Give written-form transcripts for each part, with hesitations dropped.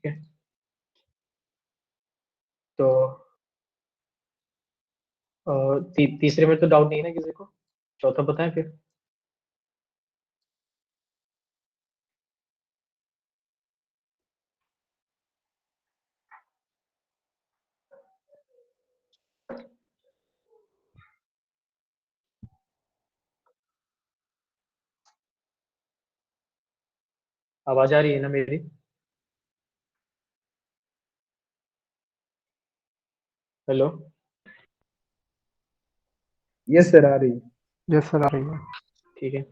ठीक है, तो तीसरे में तो डाउट नहीं है ना किसी को? चौथा बताएं फिर। आवाज आ रही है ना मेरी? हेलो। यस सर, आ रही है। यस सर, आ रही है। ठीक है,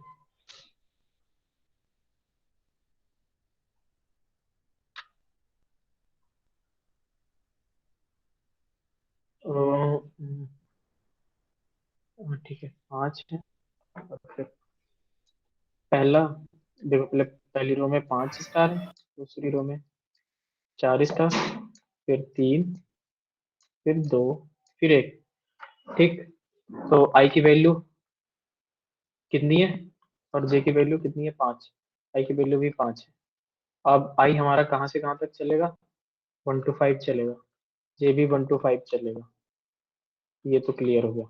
ठीक है, 5 है। और फिर पहला, देखो पहले पहली रो में 5 स्टार है, दूसरी रो में 4 स्टार, फिर 3, फिर 2, फिर 1। ठीक, तो आई की वैल्यू कितनी है और जे की वैल्यू कितनी है? 5। आई की वैल्यू भी 5 है। अब आई हमारा कहाँ से कहाँ तक चलेगा? 1 to 5 चलेगा। जे भी 1 to 5 चलेगा। ये तो क्लियर हो गया।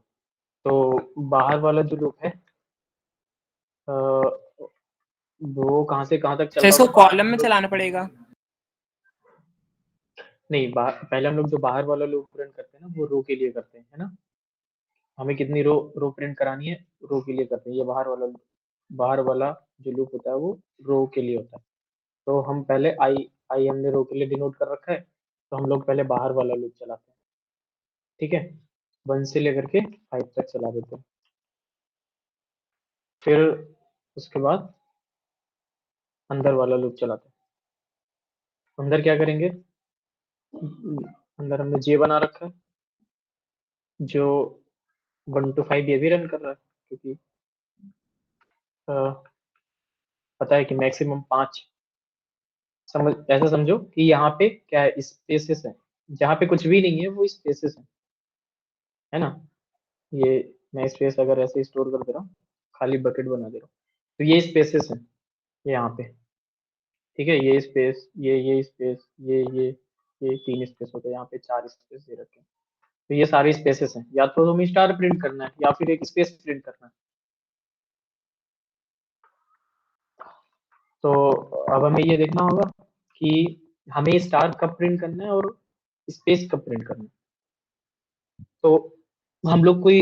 तो बाहर वाला जो लूप है वो कहाँ से कहाँ तक चल तो रहा इसको होगा? कॉलम में चलाना पड़ेगा। नहीं, पहले हम लोग जो बाहर वाला लूप प्रिंट करते हैं ना, वो रो के लिए करते हैं, है ना? हमें कितनी रो रो प्रिंट करानी है, रो के लिए करते हैं। ये बाहर वाला जो लूप होता है वो रो के लिए होता है। तो हम पहले आई आई हमने रो के लिए डिनोट कर रखा है, तो हम लोग पहले बाहर वाला लूप चलाते हैं। ठीक है, 1 से लेकर के 5 तक चला देते हैं। फिर उसके बाद अंदर वाला लूप चलाते हैं। अंदर क्या करेंगे? अंदर हमने जे बना रखा है, जो 1 to 5 ये भी रन कर रहा है, क्योंकि अ, पता है कि मैक्सिमम 5। समझ, ऐसा समझो कि यहाँ पे क्या है, स्पेसेस है। जहाँ पे कुछ भी नहीं है वो स्पेसेस है ना? ये मैं स्पेस अगर ऐसे स्टोर कर दे रहा हूँ, खाली बकेट बना दे रहा हूँ, तो ये स्पेसेस है यहाँ पे। ठीक है, ये स्पेस, ये स्पेस, ये 3 स्पेस होते हैं, यहाँ पे 4 स्पेस दे रखे हैं। तो ये सारे स्पेसेस हैं। या तो हमें स्टार प्रिंट करना है या फिर एक स्पेस प्रिंट करना है। तो अब हमें ये देखना होगा कि हमें स्टार कब प्रिंट करना है और स्पेस कब प्रिंट करना है। तो हम लोग कोई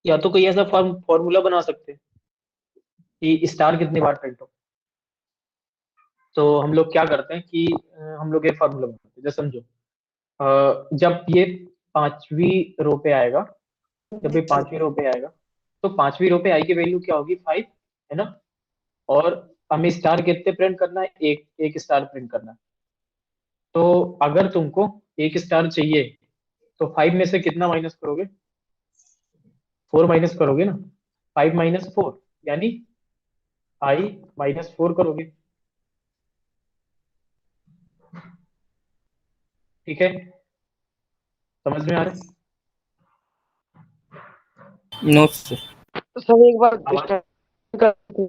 या तो कोई ऐसा फॉर्मूला बना सकते हैं कि स्टार कितनी बार प्रिंट हो। तो हम लोग क्या करते हैं कि हम लोग एक फॉर्मूला बनाते हैं। जैसे समझो, जब ये पांचवी रो पे आएगा, जब ये पांचवी रो पे आएगा, तो पांचवी रो पे आई की वैल्यू क्या होगी? 5, है ना? और हमें स्टार कितने प्रिंट करना है? एक एक स्टार प्रिंट करना है। तो अगर तुमको एक स्टार चाहिए तो 5 में से कितना माइनस करोगे? 4 माइनस करोगे ना? 5 - 4 यानी I - 4 करोगे। ठीक है, समझ में आ रहा है? No sir. तो सब एक बार आवाज, स्टार्ट कर।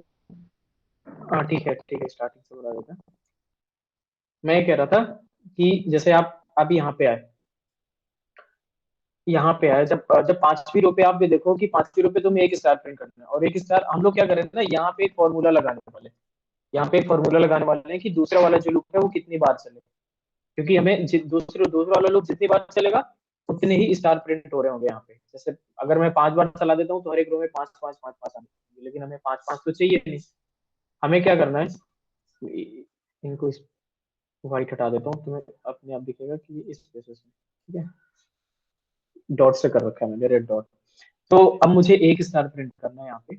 हाँ ठीक है, ठीक है, स्टार्टिंग से बता देता हूँ। मैं ये कह रहा था कि जैसे आप अभी यहाँ पे आए, जब जब पांचवी रो पे आप भी देखो कि पांचवी रो पे तुम्हें एक स्टार प्रिंट करना है, और एक स्टार हम लोग क्या करेंगे ना, यहाँ पे एक फॉर्मूला लगाने वाले हैं। यहाँ पे एक फॉर्मूला लगाने वाले हैं कि दूसरा वाला जो लूप है वो कितनी बार चले, क्योंकि हमें दूसरा वाला लूप जितनी बार चलेगा उतने ही स्टार प्रिंट हो रहे होंगे यहाँ पे। जैसे अगर मैं 5 बार चला देता हूँ तो हर एक रो में 5 5 5 5 आने चाहिए, लेकिन हमें 5 5 तो चाहिए नहीं। हमें क्या करना है, इनको व्हाइट हटा देता हूँ, तुम्हें अपने आप दिखेगा कि ये इस प्रोसेस में। ठीक है, डॉट से कर रखा है मैंने, रेड डॉट। तो अब मुझे एक स्टार प्रिंट करना है यहाँ पे।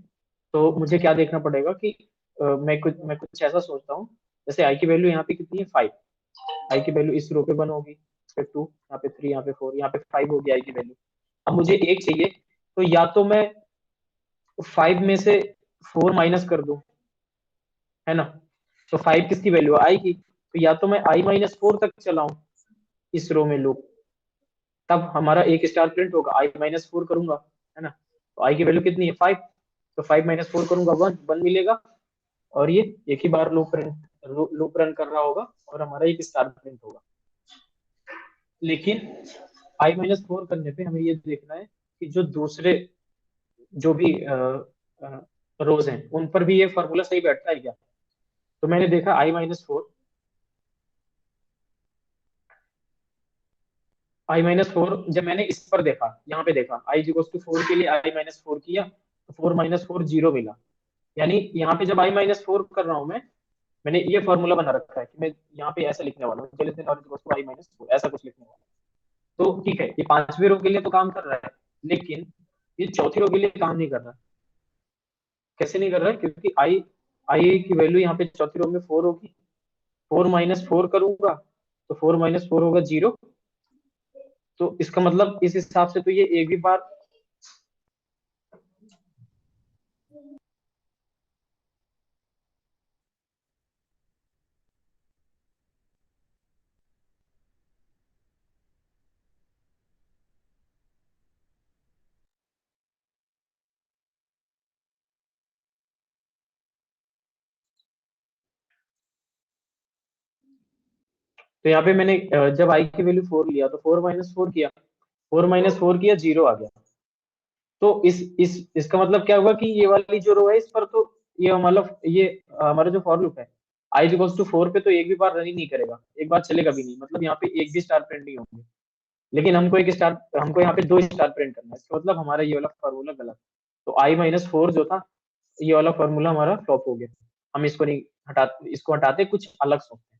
तो मुझे क्या देखना पड़ेगा कि मैं कुछ ऐसा सोचता हूँ, जैसे आई की वैल्यू यहाँ पे कितनी है? 5। आई की वैल्यू इस रो पे 1 होगी, फिर 2, यहाँ पे 3, यहाँ पे 4, यहाँ पे 5 होगी आई की वैल्यू। अब मुझे एक चाहिए, तो या तो मैं 5 में से 4 माइनस कर दूं, है ना? तो 5 किसकी वैल्यू है? आई की। तो या तो मैं I - 4 तक चलाऊं इस रो में लूप, तब हमारा एक स्टार प्रिंट होगा। I - 4 करूंगा, है ना? तो आई की वैल्यू कितनी है? 5। तो 5 - 4 करूंगा, 1 1 मिलेगा, और ये एक ही बार लूप प्रिंट लूप रन कर रहा होगा और हमारा एक स्टार प्रिंट होगा। लेकिन i-4 करने पे हमें ये देखना है कि जो दूसरे जो भी रोज हैं उन पर भी ये फॉर्मूला सही बैठता है क्या। तो मैंने देखा i-4 जब मैंने इस पर देखा, यहाँ पे देखा i=4 के लिए i-4 किया तो 4 - 4 0 मिला। यानी यहाँ पे जब i-4 कर रहा हूँ मैंने ये फॉर्मूला बना रखा है कि मैं यहाँ पे ऐसा लिखने वाला हूँ, i-4 ऐसा कुछ लिखने वाला हूँ। तो ठीक है, ये पांचवी रो के लिए तो काम कर रहा है, लेकिन ये चौथी रो के लिए काम नहीं कर रहा। कैसे नहीं कर रहा है? क्योंकि आई आई की वैल्यू यहाँ पे चौथी रो में 4 होगी। 4 - 4 करूंगा तो 4 - 4 होगा 0। तो इसका मतलब इस हिसाब से तो ये एक भी बार तो यहाँ पे मैंने जब आई की वैल्यू 4 लिया तो 4 - 4 किया, 4 - 4 किया 0 आ गया। तो इस इसका मतलब क्या हुआ कि ये वाली जो रो है इस पर तो ये मतलब ये हमारा जो फॉर लूप है i=4 पे तो एक भी बार रन ही नहीं करेगा, एक बार चलेगा भी नहीं, मतलब यहाँ पे एक भी स्टार प्रिंट नहीं होंगे। लेकिन हमको यहाँ पे 2 स्टार प्रिंट करना है, इसका मतलब हमारा ये वाला फॉर्मूला गलत। तो i-4 जो था ये वाला फॉर्मूला हमारा फ्लॉप हो गया। हम इसको नहीं इसको हटाते कुछ अलग सोचते हैं।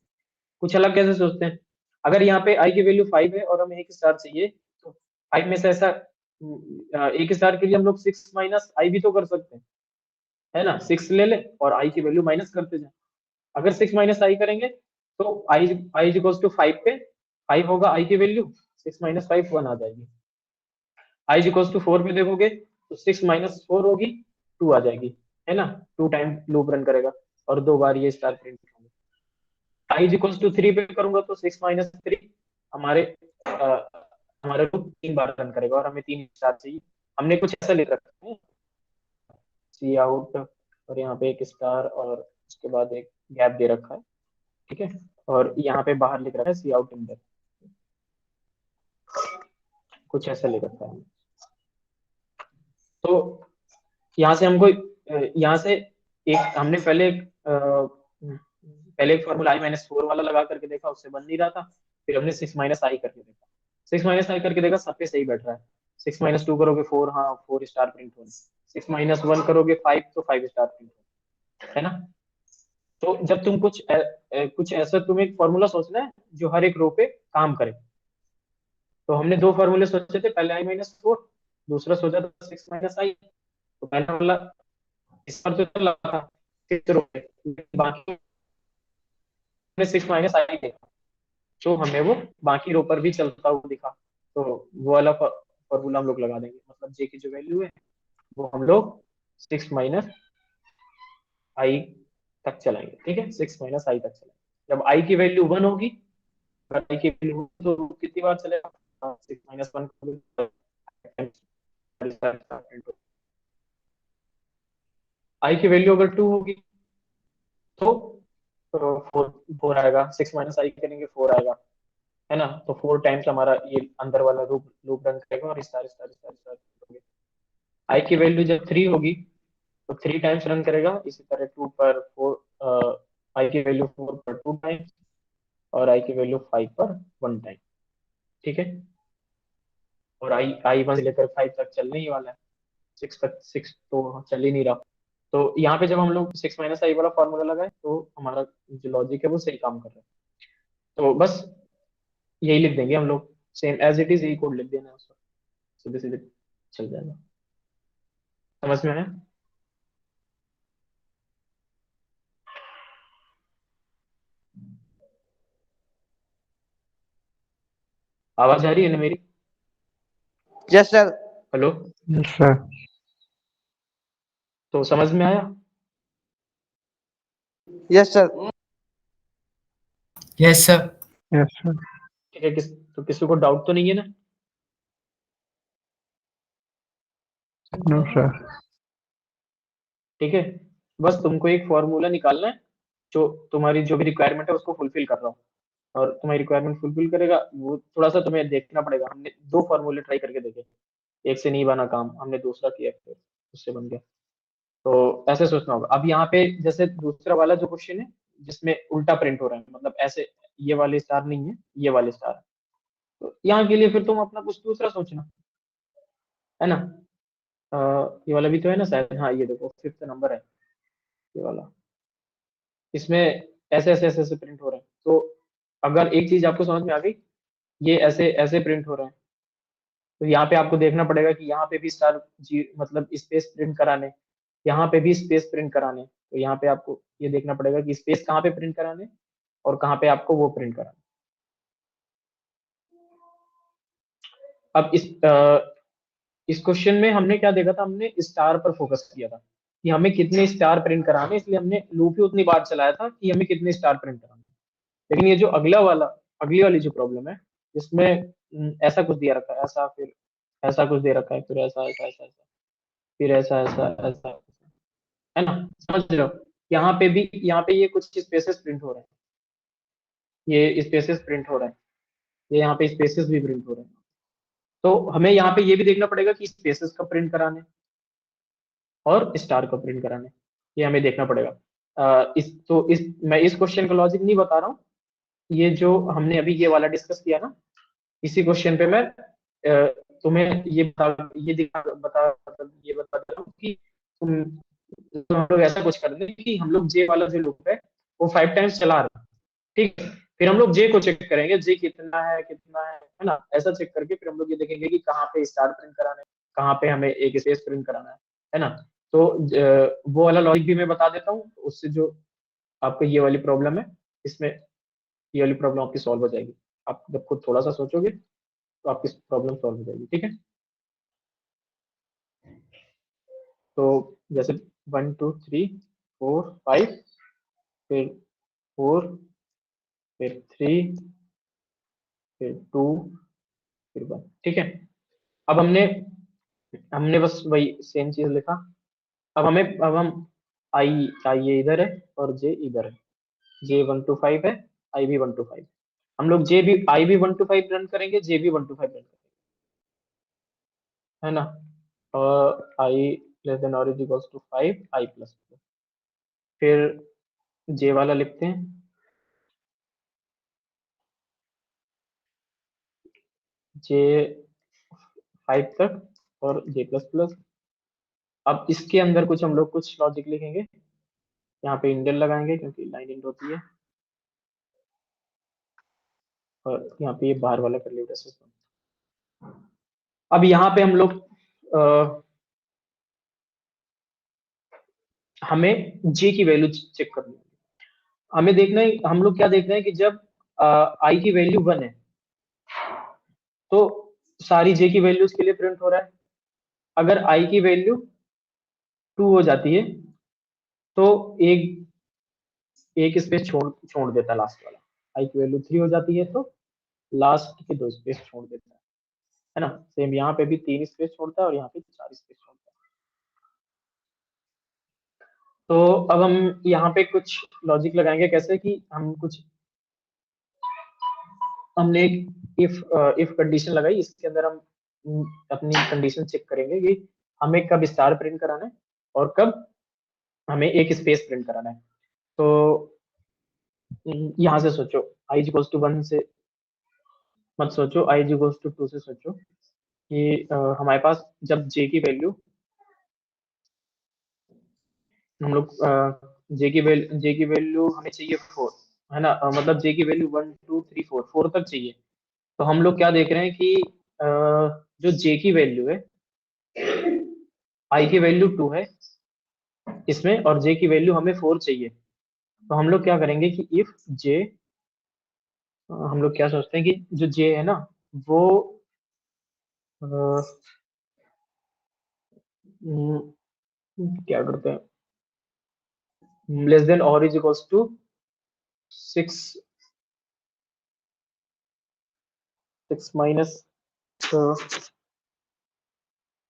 कुछ अलग कैसे सोचते हैं? अगर यहाँ पे i की वैल्यू 5 है और हमें एक स्टार चाहिए तो 5 में से ऐसा एक स्टार के लिए हम लोग 6 - i भी तो कर सकते हैं, है ना। 6 ले ले और i की वैल्यू माइनस करते जाए। अगर 6 - i करेंगे तो i=5 पे 5 होगा i की वैल्यू, 6 - 5 1 आ जाएगी। i=4 पे देखोगे तो 6 - 4 होगी 2 आ जाएगी, है ना। 2 टाइम लूप रन करेगा और 2 बार ये स्टार प्रिंट होंगे। i=3 पे करूंगा तो 6 - 3 हमारे हमारे लूप 3 बार रन करेगा और हमें 3 स्टार चाहिए। हमने कुछ ऐसा लिख रखा है सी आउट और यहाँ पे एक स्टार और उसके बाद एक गैप दे रखा है, ठीक है। और यहाँ पे बाहर लिख रखा है सी आउट इंटर, कुछ ऐसा लिख रखा है। तो यहाँ से हमको यहाँ से एक हमने पहले एक फॉर्मूला i-4 वाला लगा करके देखा, उससे बन नहीं रहा था। फिर हमने 6 - i करके देखा, 6 - i करके देखा सब पे सही बैठ रहा है। 6 - 2 करोगे 4, हाँ 4 स्टार प्रिंट होने। 6 - 1 करोगे 5 तो 5 स्टार प्रिंट होने, है ना। तो जब तुम कुछ ऐसा तुम्हें एक फॉर्मूला सोचना है जो हर एक रो पे काम करे। तो हमने दो फॉर्मूले सोचे थे, पहले i-4, दूसरा सोचा था 6 - i। तो पहला वाला इस पर तो चल रहा था 6 रो पे, लेकिन बाकी में 6 - i देखा तो हमें वो बाकी रो पर भी चलता हुआ दिखा। तो वो वाला फॉर्मूला हम लोग लगा देंगे, मतलब जे की जो वैल्यू है वो हम लोग 6 - i तक चलाएंगे, ठीक है। 6 - i तक चलाएंगे। जब i की वैल्यू 1 होगी, अगर i की वैल्यू तो कितनी बार चलेगा? 6 - 1 i की वैल्यू अगर 2 होगी तो 4 आएगा। 6 - i करेंगे 4 आएगा, है ना। तो 4 टाइम्स हमारा ये अंदर वाला लूप लूप रन करेगा और स्टार स्टार स्टार स्टार। आई की वैल्यू जब 3 होगी तो 3 टाइम्स रन करेगा। इसी तरह 2 पर 4, आई की वैल्यू 4 पर 2 टाइम्स और आई की वैल्यू 5 पर 1 टाइम, ठीक है। और आई आई 1 से लेकर 5 तक चलने ही वाला है, 6 तक 6 तो चल ही नहीं रहा। तो यहाँ पे जब हम लोग 6 - i वाला फॉर्मूला लगाए तो हमारा जो लॉजिक है वो सही काम कर रहा है। तो बस यही लिख देंगे हम लोग, सेम एज इट इज यही कोड लिख देना है उसका, सीधे सीधे चल जाएगा। समझ में आया? आवाज आ रही है ना मेरी? Yes sir. हेलो। सर। तो समझ में आया? Yes sir. Yes sir. Yes sir. ठीक है, तो किसी को डाउट तो नहीं है ना? No sir. ठीक है, बस तुमको एक फॉर्मूला निकालना है जो तुम्हारी जो भी रिक्वायरमेंट है उसको फुलफिल कर रहा हूँ, और तुम्हारी रिक्वायरमेंट फुलफिल करेगा, वो थोड़ा सा तुम्हें देखना पड़ेगा। हमने दो फॉर्मूले ट्राई करके देखे, एक से नहीं बना काम, हमने दूसरा किया, फिर उससे बन गया। तो ऐसे सोचना होगा। अब यहाँ पे जैसे दूसरा वाला जो क्वेश्चन है जिसमें उल्टा प्रिंट हो रहा है, मतलब ऐसे ये वाले स्टार नहीं है, ये वाले स्टार है, तो यहाँ के लिए फिर तुम अपना कुछ दूसरा सोचना, है ना। ये वाला भी तो है ना शायद, हाँ ये देखो 5th नंबर है ये वाला, इसमें ऐसे ऐसे ऐसे ऐसे प्रिंट हो रहे हैं। तो अगर एक चीज आपको समझ में आ गई, ये ऐसे ऐसे प्रिंट हो रहे हैं, तो यहाँ पे आपको देखना पड़ेगा कि यहाँ पे भी स्टार जी मतलब स्पेस प्रिंट कराने, यहाँ पे भी स्पेस प्रिंट कराने। तो यहाँ पे आपको ये देखना पड़ेगा कि स्पेस कहाँ पे प्रिंट कराने और कहाँ पे आपको वो प्रिंट कराना। अब इस क्वेश्चन में हमने क्या देखा था, हमने स्टार पर फोकस किया था कि हमें कितने स्टार प्रिंट कराने, इसलिए हमने लूप ही उतनी बार चलाया था कि हमें कितने स्टार प्रिंट कराने। लेकिन ये जो अगला वाला, अगली वाली जो प्रॉब्लम है, जिसमें ऐसा कुछ दिया रखा है, ऐसा फिर ऐसा कुछ दे रखा है, फिर ऐसा ऐसा ऐसा ऐसा, फिर ऐसा ऐसा ऐसा, है ना, समझ रहे हो। यहाँ पे ये कुछ स्पेसेस प्रिंट हो रहे हैं, ये स्पेसेस प्रिंट हो रहे हैं, ये यहाँ पे स्पेसेस भी प्रिंट हो रहे हैं। तो हमें यहाँ पे ये भी देखना पड़ेगा कि स्पेसेस का प्रिंट कराने और स्टार का प्रिंट कराने, ये हमें देखना पड़ेगा। मैं इस क्वेश्चन का लॉजिक नहीं बता रहा हूँ, ये जो हमने अभी ये वाला डिस्कस किया ना, इसी क्वेश्चन पे मैं तुम्हें ये बता दे रहा हूँ कि तुम तो हम लोग ऐसा कुछ कर दें कि हम लोग जे वाला जो लूप है वो 5 टाइम्स चला रहे हैं, ठीक है। फिर हम लोग जे को चेक करेंगे, जे कितना है ना, ऐसा चेक करके फिर हम लोग ये देखेंगे कि कहाँ पे स्टार प्रिंट कराना है, कहाँ पे हमें एक स्पेस प्रिंट कराना है ना। तो वो वाला लॉजिक भी मैं बता देता हूँ, उससे जो आपको ये वाली प्रॉब्लम है, इसमें ये वाली प्रॉब्लम आपकी सॉल्व हो जाएगी। आप जब खुद थोड़ा सा सोचोगे तो आपकी प्रॉब्लम सॉल्व हो जाएगी, ठीक है। तो जैसे 1 2 3 4 5, फिर 4, फिर 3, फिर 2, फिर 1, ठीक है। अब हमने हमने बस वही सेम चीज लिखा। अब हम आई ये इधर है और जे इधर है, J 1 to 5 है, I भी 1 to 5। हम लोग जे भी I भी 1 to 5 रन करेंगे, जे भी 1 to 5 रन करेंगे, है ना। और आई लेस देन और is equals to 5, I plus, फिर जे वाला लिखते हैं, J 5 तक और J प्लस प्लस। अब इसके अंदर कुछ हम लोग कुछ लॉजिक लिखेंगे, यहाँ पे इंडेल लगाएंगे क्योंकि लाइन इंड होती है, और यहाँ पे ये बाहर वाला कर लिया। अब यहाँ पे हम लोग हमें जे की वैल्यू चेक करनी है। हमें देखना है, हम लोग क्या देख रहे हैं कि जब आई की वैल्यू 1 है तो सारी जे की वैल्यूज के लिए प्रिंट हो रहा है। अगर आई की वैल्यू 2 हो जाती है तो एक एक स्पेस छोड़ छोड़ देता है लास्ट वाला। आई की वैल्यू 3 हो जाती है तो लास्ट के 2 स्पेस छोड़ देता है ना। सेम यहाँ पे भी 3 स्पेस छोड़ता है और यहाँ पे 4 स्पेस छोड़ता है। तो अब हम यहाँ पे कुछ लॉजिक लगाएंगे, कैसे कि हम कुछ हमने एक इफ कंडीशन लगाई, इसके अंदर हम अपनी कंडीशन चेक करेंगे कि हमें कब स्टार प्रिंट कराना है और कब हमें एक स्पेस प्रिंट कराना है। तो यहाँ से सोचो, आई इक्वल्स टू 1 से मत सोचो, आई इक्वल्स टू 2 से सोचो कि हमारे पास जब जे की वैल्यू हम लोग जे की वैल्यू हमें चाहिए 4, है ना। मतलब जे की वैल्यू 1 2 3 4 4 तक चाहिए। तो हम लोग क्या देख रहे हैं कि जो जे की वैल्यू है, आई की वैल्यू 2 है इसमें और जे की वैल्यू हमें 4 चाहिए। तो हम लोग क्या करेंगे कि इफ जे, हम लोग क्या सोचते हैं कि जो जे है ना वो अ, क्या करते हैं, लेस देन और इज इक्वल्स टू 6 माइनस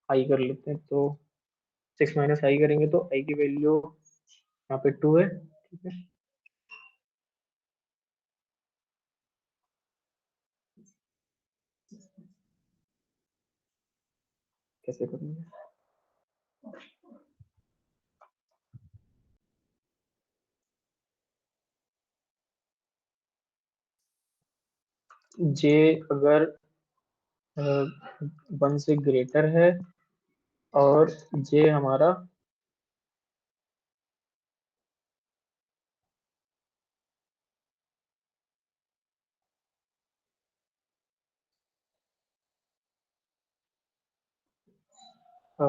आई कर लेते हैं। तो 6 माइनस आई करेंगे तो आई की वैल्यू यहाँ पे 2 है, ठीक है। कैसे करूँगा? जे अगर 1 से ग्रेटर है और जे हमारा अ,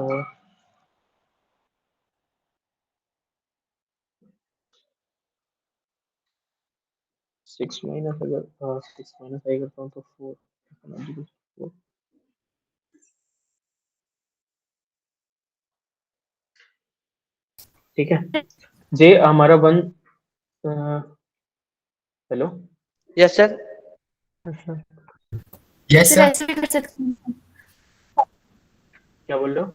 सिक्स माइनस अगर 6 माइनस आई करता हूँ तो 4 ठीक है। जे हमारा 1 hello Yes, sir. Yes sir sir. ऐसे भी कर सकते हैं क्या बोल रहे हो?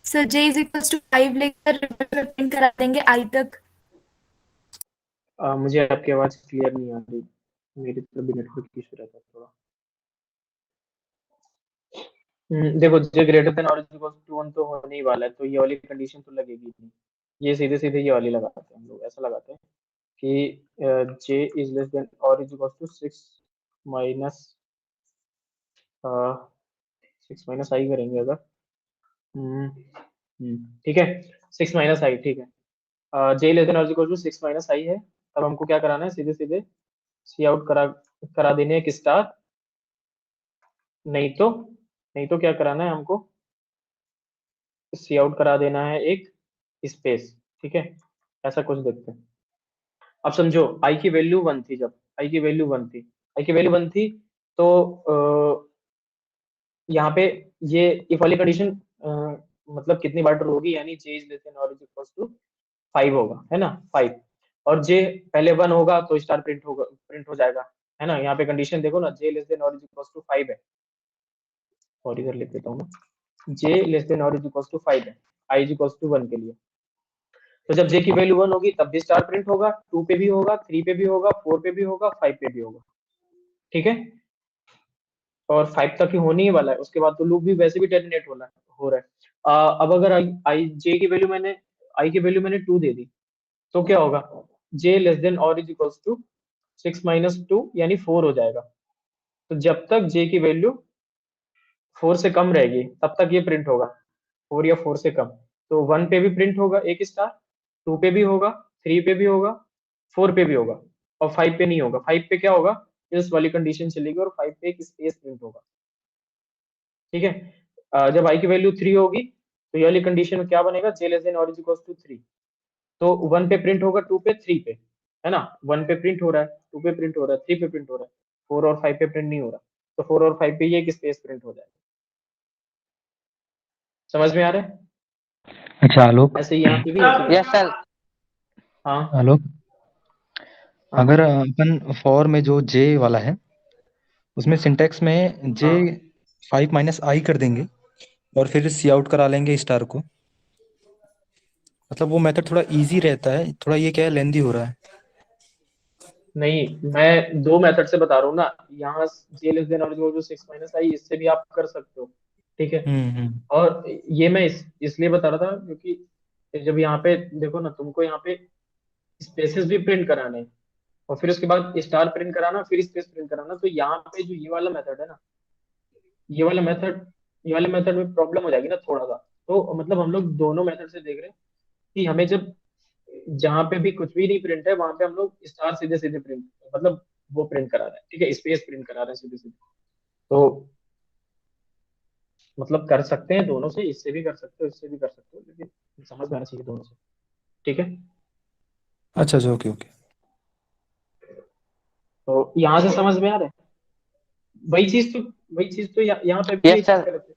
Sir j is equals to 5 लेकर प्रिंट करा देंगे i तक। मुझे आपकी आवाज क्लियर नहीं आ रही, मेरी तरफ भी नेटवर्क इशू रहता है थोड़ा। देखो जे ग्रेटर देन और इक्वल टू 1 तो होने ही वाला है, तो ये वाली कंडीशन तो लगेगी नहीं। ये सीधे सीधे ये वाली लगाते हैं, हम लोग ऐसा लगाते हैं कि जे इज लेस देन और इक्वल टू 6 माइनस आई करेंगे अगर। हम्म, ठीक है, 6 - i, ठीक है। जे लेस देन और इक्वल टू 6 - i है, तब हमको क्या कराना है, सीधे सीधे सी आउट करा करा देने एक स्टार, नहीं तो क्या कराना है हमको, सी आउट करा देना है एक स्पेस। ठीक है, ऐसा कुछ देखते हैं। अब समझो आई की वैल्यू 1 थी, जब आई की वैल्यू 1 थी, आई की वैल्यू 1 थी, तो यहाँ पे ये इफ वाली कंडीशन मतलब कितनी बार ट्रू होगी, यानी जे इज लेस देन और इज इक्वल टू 5 होगा, है ना, 5। और जे पहले 1 होगा तो स्टार प्रिंट हो जाएगा, है ना। यहाँ पे कंडीशन देखो ना, जे लेस देन और इज इक्वल टू 5 है, और इधर लिख देता हूँ मैं, जे लेस देन और इज इक्वल टू 5 है आई इज इक्वल टू 1 के लिए। तो जब जे की वैल्यू 1 होगी तब भी स्टार प्रिंट होगा, 2 पे भी होगा, 3 पे भी होगा, 4 पे भी होगा, 5 पे भी होगा। ठीक है, और 5 तक ही होने ही वाला है, उसके बाद तो लूप भी वैसे भी टर्मिनेट हो रहा है। अब अगर आई जे की वैल्यू मैंने आई की वैल्यू मैंने 2 दे दी, तो क्या होगा, जे लेस देन और इज इक्वल टू 6 - 2 यानी 4 हो जाएगा। तो जब तक जे की वैल्यू 4 से कम रहेगी तब तक ये प्रिंट होगा, 4 या 4 से कम। तो 1 पे भी प्रिंट होगा एक स्टार, 2 पे भी होगा, 3 पे भी होगा, 4 पे भी होगा, और 5 पे नहीं होगा। 5 पे क्या होगा, इस वाली कंडीशन चलेगी और 5 पे एक स्पेस प्रिंट होगा। ठीक है, जब आई की वैल्यू 3 होगी तो ये वाली कंडीशन में क्या बनेगा, जे लेस देन और इज इक्वल टू 3। तो 1 पे प्रिंट होगा, 2 पे, 3 पे, है ना। 1 पे प्रिंट हो रहा है, 2 पे प्रिंट हो रहा है, 3 पे प्रिंट हो रहा है, 4 और 5 पे प्रिंट नहीं हो रहा। तो 4 और 5 पे ये एक स्पेस प्रिंट हो जाएगा। समझ में आ रहा है? अच्छा आलोक, ऐसे ही यहाँ पे भी ऐसे ही। Yes, sir. हाँ आलोक हाँ अगर अपन फॉर में जो जे वाला है उसमें सिंटेक्स में जे हाँ 5 - i कर देंगे और फिर सी आउट करा लेंगे स्टार को, मतलब वो मेथड थोड़ा इजी रहता है, थोड़ा ये क्या है लेंदी हो रहा है। नहीं, मैं दो मेथड से बता रहा हूँ ना, यहाँ जे लेस देन और इक्वल टू 6 - i, इससे भी आप कर सकते हो। ठीक है, हम्म। और ये मैं इसलिए बता रहा था क्योंकि जब यहाँ पे देखो ना, तुमको यहाँ पे स्पेसेस भी प्रिंट कराने हैं, और फिर उसके बाद स्टार प्रिंट कराना, फिर स्पेस प्रिंट कराना, तो यहाँ पे जो ये वाला मेथड है ना, ये वाला मेथड ये वाले मेथड में प्रॉब्लम हो जाएगी ना थोड़ा सा। तो मतलब हम लोग दोनों मेथड से देख रहे हैं कि हमें जब जहाँ पे भी कुछ भी नहीं प्रिंट है वहां पे हम लोग स्टार सीधे सीधे प्रिंट, मतलब वो प्रिंट करा रहे हैं, ठीक है, स्पेस प्रिंट करा रहे हैं सीधे सीधे। तो मतलब कर सकते हैं दोनों से, इससे भी कर सकते हो, इससे भी कर सकते हो, लेकिन समझ में आना चाहिए दोनों से। ठीक है, अच्छा अच्छा, ओके ओके। तो यहाँ से समझ में आ रहा है। वही चीज तो यहाँ पे भी Yes, यही चीज sir. कर रहे थे,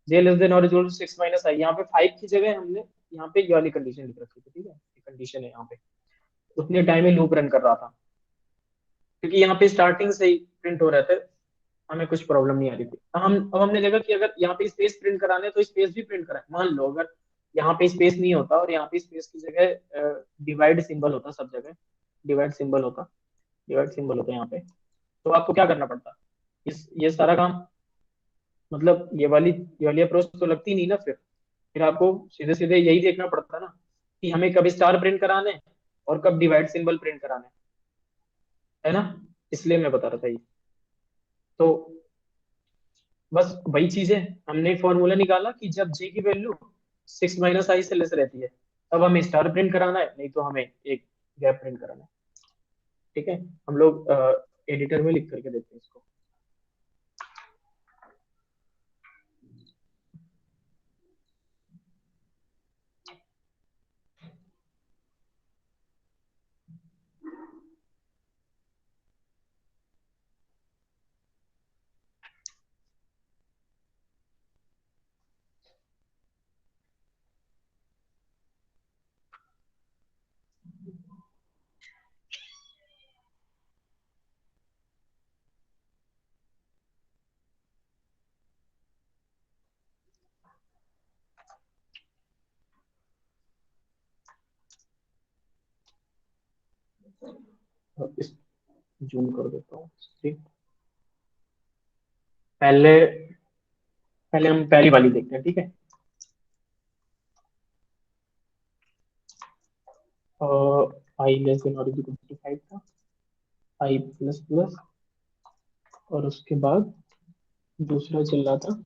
जे लेस देन और इक्वल टू 6 - i, यहाँ पे 5 की जगह हमने यहाँ पे ये वाली कंडीशन लिख रखी थी। ठीक है, ये कंडीशन है यहाँ पे, उतने टाइम में लूप रन कर रहा था, क्योंकि यहाँ पे स्टार्टिंग से ही प्रिंट हो रहे थे, हमें कुछ प्रॉब्लम नहीं आ रही थी। अब हमने देखा कि अगर यहाँ पे स्पेस प्रिंट कराने तो स्पेस भी प्रिंट कराए। मान लो अगर यहाँ पे स्पेस नहीं होता और यहाँ पे स्पेस की जगह डिवाइड सिंबल होता, सब जगह डिवाइड सिंबल होता, यहाँ पे, तो आपको क्या करना पड़ता, ये सारा काम, मतलब ये वाली अप्रोच तो लगती नहीं ना। फिर आपको सीधे सीधे यही देखना पड़ता ना कि हमें कब स्टार प्रिंट कराने हैं और कब डिवाइड सिंबल प्रिंट कराने हैं, है ना। इसलिए मैं बता रहा था ये। तो बस वही चीज है, हमने फॉर्मूला निकाला कि जब जे की वैल्यू 6 - i से लेस रहती है तब हमें स्टार प्रिंट कराना है, नहीं तो हमें एक गैप प्रिंट कराना है। ठीक है, हम लोग एडिटर में लिख करके देखते हैं इसको। इस जूम कर देता हूँ। ठीक, पहले पहले हम पहली वाली देखते हैं। ठीक है, आई लेस देन और इक्वल टू 5 था, आई प्लस प्लस, और उसके बाद दूसरा चल रहा था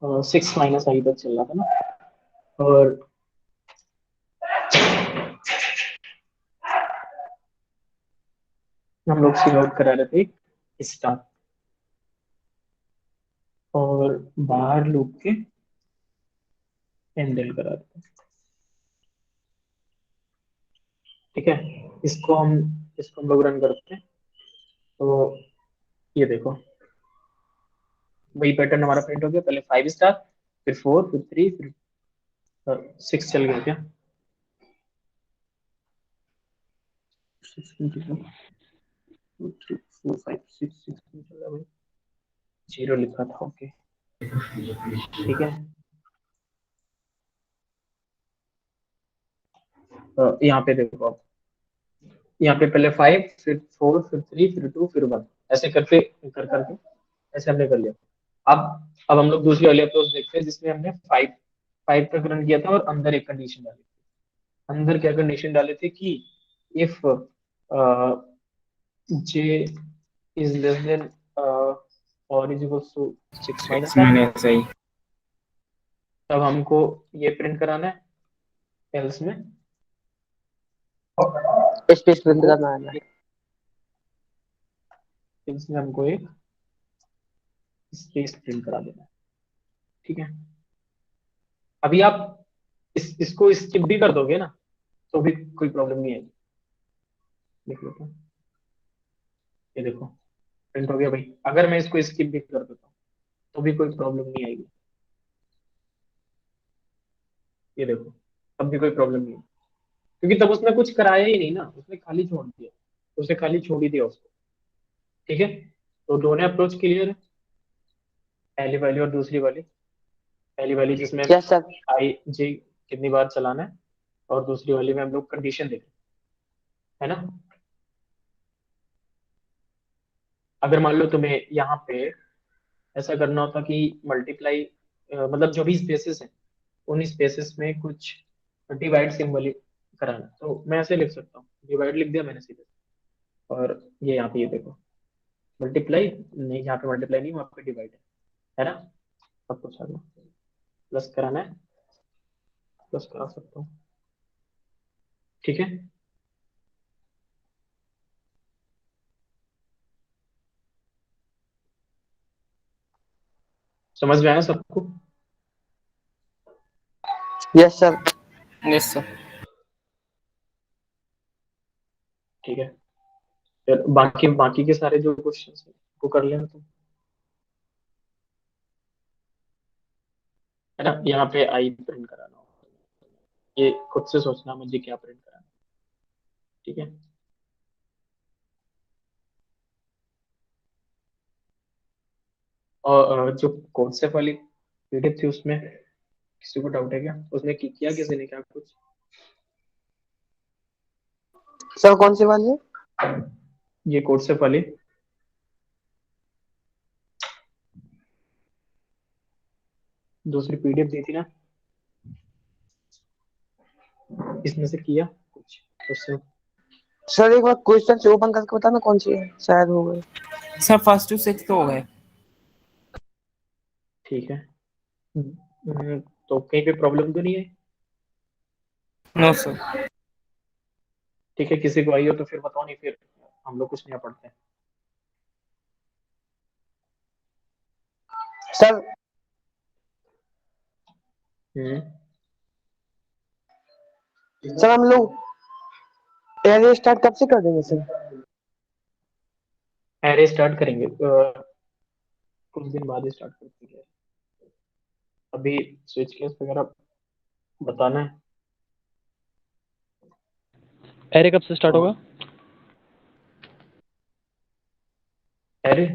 6 - i तक चल रहा था ना। और हम लोग सी आउट करा रहे थे स्टार, और बाहर लूप के हैंडल करा रहे थे। ठीक है, इसको हम लोग रन करते हैं। तो ये देखो, वही पैटर्न हमारा प्रिंट हो गया। पहले 5 स्टार, फिर 4, फिर 3, फिर 6 चल गया क्या? 6 2 3 4 5 6 6 चल रहा भाई, 0 लिखा था। ओके, ठीक है। यहाँ पे देखो आप, यहाँ पे पहले 5, फिर 4, फिर 3, फिर 2, फिर 1, ऐसे करके कर करके ऐसे हमने कर लिया। अब हम लोग दूसरी वाली अप्रोच देखते हैं जिसमें हमने 5 तक रन किया था और अंदर एक कंडीशन डाली थी। अंदर क्या कंडीशन डाले थे कि if J is less than और is equal to 6 6 - i, minus I. तब हमको ये प्रिंट कराना है। एल्स में स्पेस प्रिंट हमको करना है। एल्स में हमको एक स्पेस प्रिंट करा देना है। ठीक है, अभी आप इसको स्किप भी कर दोगे ना तो भी कोई प्रॉब्लम नहीं आएगी। देख लो, तो ये देखो प्रिंट हो गया भाई। अगर मैं इसको स्किप भी कर देता हूँ तो भी कोई प्रॉब्लम नहीं आएगी। ये देखो, तब भी कोई प्रॉब्लम नहीं है, क्योंकि तब उसने कुछ कराया ही नहीं ना, उसने खाली छोड़ दिया। उसने खाली छोड़ ही दिया उसको। ठीक है, तो दोनों अप्रोच क्लियर है, पहली वाली और दूसरी वाली। पहली वाली जिसमें यस सर। आई जे कितनी बार चलाना है, और दूसरी वाली में हम लोग कंडीशन देख रहे हैं, है ना। अगर मान लो तुम्हें यहाँ पे ऐसा करना होता कि मल्टीप्लाई, मतलब जो भी स्पेसेस हैं उन स्पेसेस में कुछ डिवाइड सिंबल कराना, तो मैं ऐसे लिख सकता हूँ। डिवाइड लिख दिया मैंने सीधे, और ये यहाँ पे ये देखो मल्टीप्लाई नहीं, यहाँ पे मल्टीप्लाई नहीं, वहाँ पे डिवाइड है ना। सब कुछ आ गया। प्लस कराना है, प्लस करा सकता हूँ। ठीक है, समझ में आया सबको? Yes sir. Yes, sir. ठीक है, फिर बाकी बाकी के सारे जो क्वेश्चन को कर लेना तुम, है ना। यहाँ पे आई प्रिंट कराना हो, ये खुद से सोचना मुझे क्या प्रिंट कराना है। ठीक है, और जो कॉन्सेप्ट वाली पीडीएफ थी उसमें किसी को डाउट है क्या? उसमें किया किसी ने क्या कुछ? सर कौन सी वाली? ये कोर्सेप वाली। दूसरी पीडीएफ दी थी ना, इसमें से किया कुछ उससे। सर एक बार क्वेश्चन से ओपन करके बताना कौन सी है, शायद हो गए। सर फर्स्ट टू सिक्स तो हो गए। ठीक है। तो कहीं पे प्रॉब्लम तो नहीं है? No sir. ठीक है, किसी को आई हो तो फिर बताओ, नहीं फिर हम लोग कुछ नया पढ़ते हैं। सर हम्म। सर हम लोग एरे स्टार्ट कब से कर देंगे सर? एरे स्टार्ट करेंगे कुछ दिन बाद ही स्टार्ट करेंगे। अभी स्विच केस वगैरह बताना है। एरे कब से स्टार्ट होगा? एरे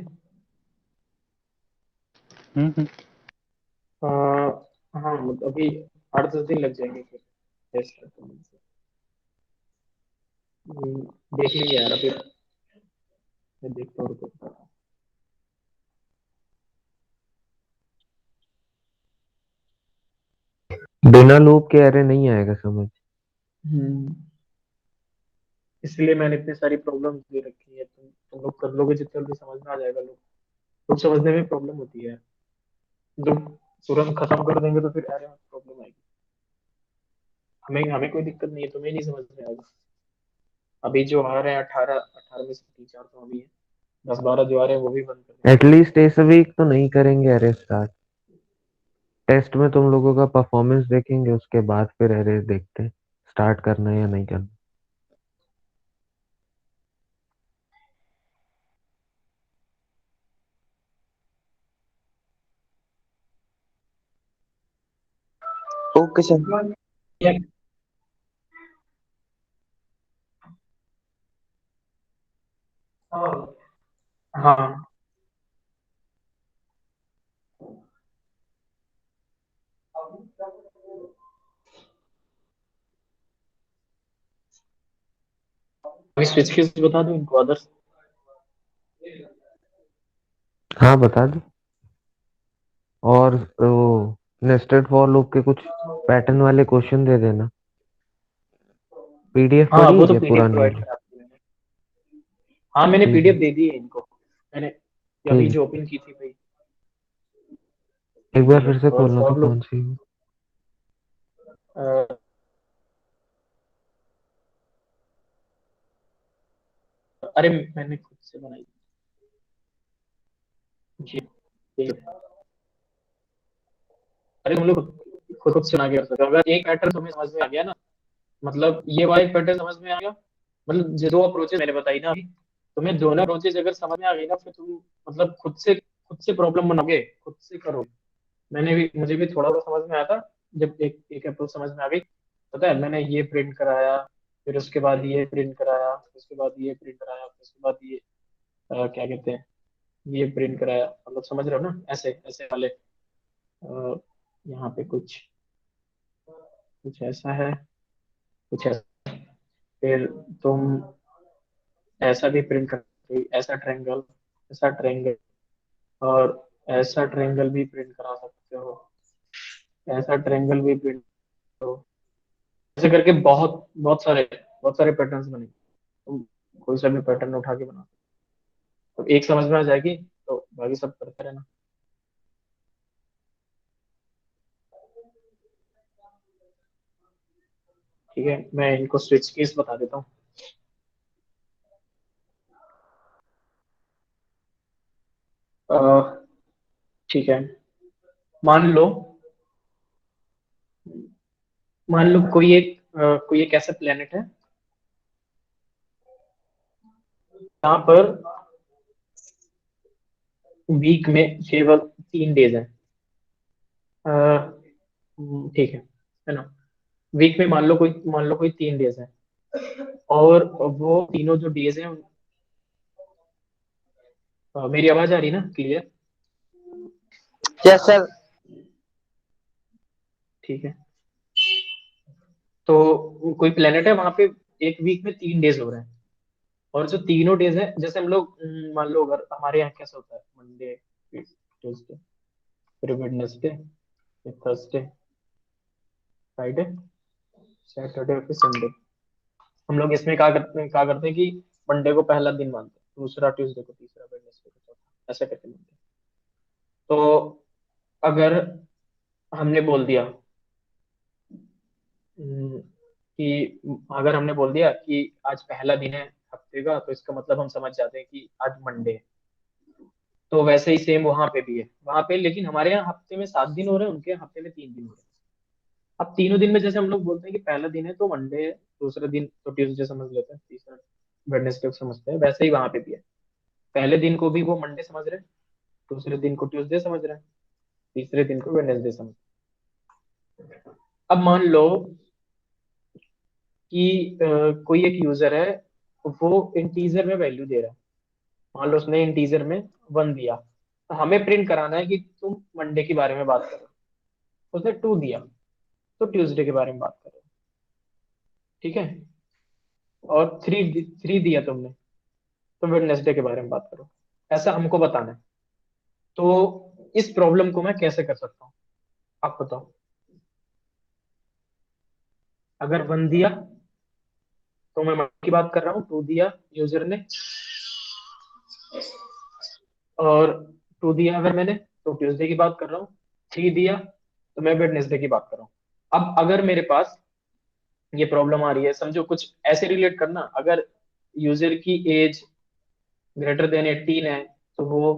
हम्म। अ, हाँ मतलब अभी 8-10 दिन लग जाएंगे फिर टेस्ट स्टार्ट करने से। देख लेंगे यार अभी, मैं देखता हूँ रुको। बिना लूप के एरे नहीं आएगा समझ। हम्म, इसलिए मैंने इतनी सारी प्रॉब्लम्स दे रखी है। तुम लोग कर लोगे जितना जल्दी समझ में आ जाएगा। लोग समझने में प्रॉब्लम होती है, लोग तुरंत खत्म कर देंगे तो फिर एरे में प्रॉब्लम आएगी। हमें हमें कोई दिक्कत नहीं है, तुम्हें नहीं समझ में आएगा। अभी जो आ रहे हैं 18 18 में से 3-4 तो अभी है, 10-12 जो आ रहे हैं वो भी बंद कर देंगे। एटलीस्ट इस वीक तो नहीं करेंगे एरे स्टार्ट। टेस्ट में तुम लोगों का परफॉर्मेंस देखेंगे, उसके बाद फिर एरे देखते हैं स्टार्ट करना है या नहीं करना। Okay sir. ये- हाँ अभी स्विच केस बता दूं इनको, अदर्स? हाँ बता दो। और वो नेस्टेड फॉर लूप के कुछ पैटर्न वाले क्वेश्चन दे देना। पीडीएफ हाँ पढ़ी वो है तो क्या पीडीएफ पुरानी प्रोवाइड वाली? करा दी मैंने। हाँ मैंने ठीक पीडीएफ है। दे दी है इनको, मैंने अभी ठीक जो ओपन की थी भाई। है, एक एक बार फिर मिनट, से और खोलना तो फॉर कौन लूप। सी है? अरे मैंने खुद से बनाई जी। अरे तुम लोग खुद से बना के कर सकते हो अगर एक पैटर्न तुम्हें समझ में आ गया ना। मतलब ये वाला एक पैटर्न समझ में आ गया, मतलब जो दो अप्रोचेस मैंने बताई ना अभी, तुम्हें दोनों अप्रोचेस अगर समझ में आ गई ना, फिर तुम मतलब खुद से प्रॉब्लम बनाओगे, खुद से करोगे। मुझे भी थोड़ा बहुत समझ में आया था जब एक एक अप्रोच समझ में आ गई। पता है मैंने ये प्रिंट कराया, फिर उसके बाद ये प्रिंट कराया, फिर उसके बाद ये प्रिंट कराया, फिर उसके बाद ये क्या कहते हैं, ये प्रिंट कराया। मतलब समझ रहे हो ना, ऐसे ऐसे वाले यहाँ पे कुछ कुछ ऐसा है, कुछ ऐसा। फिर तुम ऐसा भी प्रिंट कर, ऐसा ट्रायंगल और ऐसा ट्रायंगल भी प्रिंट करा सकते हो, ऐसा ट्रायंगल भी प्रिंट करो। ऐसे करके बहुत सारे पैटर्न्स बने। तुम कोई सा भी पैटर्न उठा के बना सकते हो। तो एक समझ में आ जाएगी तो बाकी सब करते रहना। ठीक है, मैं इनको स्विच केस बता देता हूँ। अ, ठीक है, मान लो मान लो कोई एक ऐसा प्लेनेट है जहाँ पर वीक में केवल 3 डेज है। ठीक है ना? वीक में मान लो कोई 3 डेज है, और वो तीनों जो डेज हैं मेरी आवाज आ रही है ना क्लियर? Yes sir. ठीक है, तो कोई प्लेनेट है वहां पे, एक वीक में 3 डेज हो रहे हैं, और जो तीनों डेज है, जैसे हम लोग मान लो अगर हमारे यहाँ कैसा होता है, मंडे, ट्यूसडे, फिर वेडनेसडे, फिर थर्सडे, फ्राइडे, सैटरडे, फिर संडे। हम लोग इसमें क्या करते हैं कि मंडे को पहला दिन मानते हैं, दूसरा ट्यूसडे को, तीसरा वेडनेसडे को, चौथा, ऐसे करके मानते हैं। तो अगर हमने बोल दिया अगर हमने बोल दिया कि आज पहला दिन है हफ्ते का, तो इसका मतलब हम समझ जाते हैं कि आज मंडे है। तो वैसे ही सेम वहां पे भी है, वहां पे, लेकिन हमारे यहाँ हफ्ते में 7 दिन हो रहे हैं, उनके यहाँ हफ्ते में 3 दिन हो रहे हैं। अब तीनों दिन में जैसे हम लोग बोलते हैं कि पहला दिन है तो मंडे है, दूसरा दिन तो ट्यूसडे समझ लेते हैं, तीसरा वेडनेसडे समझते हैं, वैसे ही वहां पे भी है। पहले दिन को भी वो मंडे समझ रहे हैं, दूसरे दिन को ट्यूसडे समझ रहे हैं, तीसरे दिन को वेडनेसडे समझ रहे हैं। अब मान लो कि कोई एक यूजर है, वो इंटीजर में वैल्यू दे रहा है। मान लो उसने इंटीजर में 1 दिया, तो हमें प्रिंट कराना है कि तुम मंडे के बारे में बात करो। उसने 2 दिया तो ट्यूसडे के बारे में बात करो, ठीक है। और 3 दिया तुमने तो वेडनेसडे के बारे में बात करो। ऐसा हमको बताना है। तो इस प्रॉब्लम को मैं कैसे कर सकता हूँ, आप बताओ। अगर 1 दिया तो मैं मंडे की बात कर रहा हूँ, 2 दिया यूजर ने, और 2 दिया अगर मैंने तो ट्यूसडे की बात कर रहा हूँ, 3 दिया तो मैं वेडनेसडे की बात कर रहा हूँ। अब अगर मेरे पास ये प्रॉब्लम आ रही है, समझो कुछ ऐसे रिलेट करना, अगर यूजर की एज ग्रेटर देन 18 है तो वो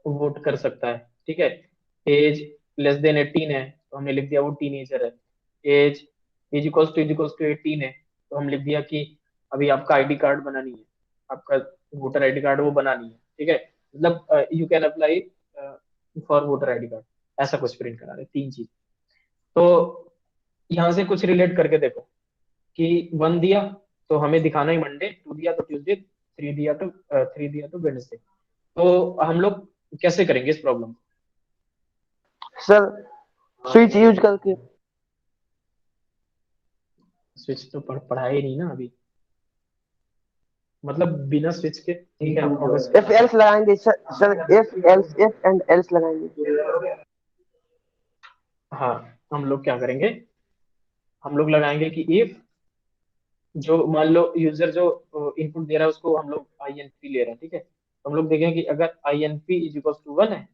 वोट कर सकता है, ठीक है। एज लेस देन 18 है तो हमने लिख दिया वो टीनेजर है। एज इज इक्वल्स टू 18 है तो हम लिख दिया कि अभी आपका आईडी कार्ड बनानी है, आपका वोटर आईडी कार्ड वो बनानी है, ठीक है। मतलब you can apply for voter ID card, ऐसा कुछ प्रिंट करा रहे, 3 चीज। तो यहाँ से कुछ रिलेट करके देखो कि 1 दिया तो हमें दिखाना ही मंडे, 2 दिया तो ट्यूसडे, 3 दिया तो वेडनेसडे। तो हम लोग कैसे करेंगे इस प्रॉब्लम को? सर स्विच यूज करके। स्विच तो पढ़ाया ही नहीं ना अभी, मतलब बिना स्विच के, ठीक है। इफ एल्स लगाएंगे सर, इफ एंड एल्स लगाएंगे। हाँ, हम लोग क्या करेंगे, हम लोग लगाएंगे कि इफ, जो मान लो यूजर जो इनपुट दे रहा है उसको हम लोग INP ले रहे हैं, ठीक है। तो हम लोग देखेंगे कि अगर INP इज इक्वल टू 1 है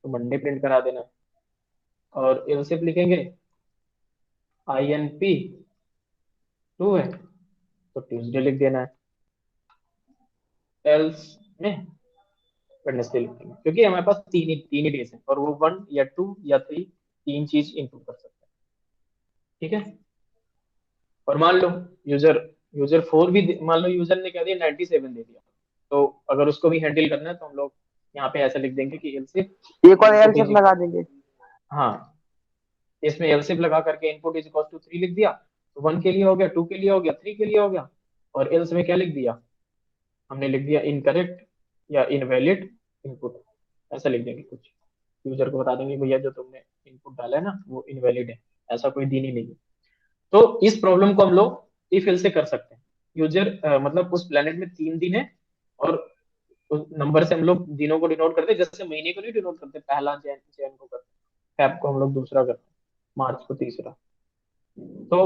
तो मंडे प्रिंट करा देना है, और एल्स इफ लिखेंगे INP 2 है तो ट्यूसडे लिख देना है, एल्स में वेडनेसडे लिख देंगे, क्योंकि हमारे पास तीन ही डेज है, और वो 1 या 2 या 3, 3 चीज इनपुट कर सकते हैं, ठीक है। और मान लो यूजर यूजर 4 भी मान लो यूजर ने कह दिया 97 दे दिया, तो अगर उसको भी हैंडल करना है तो हम लोग यहाँ पे ऐसा लिख देंगे कि एल्सिफ एक और एल्स इनपुट इज, लगा देंगे। हाँ, इसमें एल्सिफ लगा करके इनपुट इज इक्वल टू 3 लिख दिया, तो 1 के लिए हो गया, 2 के लिए हो गया, 3 के लिए हो गया। और एल्स में क्या लिख दिया, हमने लिख दिया इनकरेक्ट या इनवैलिड इनपुट, ऐसा लिख देंगे कुछ। यूजर को बता देंगे भैया जो तुमने इनपुट डाला है ना वो इनवैलिड है, ऐसा कोई दिन ही नहीं है। तो इस प्रॉब्लम को हम लोग इफ एल्स से कर सकते हैं। यूजर मतलब उस प्लेनेट में 3 दिन है, और उस नंबर से हम लोग दिनों को डिनोट करते हैं, जैसे महीने को नहीं डिनोट करते, पहला जैन जैन को करते हैं, फेब को हम लोग दूसरा करते हैं, मार्च को तीसरा। तो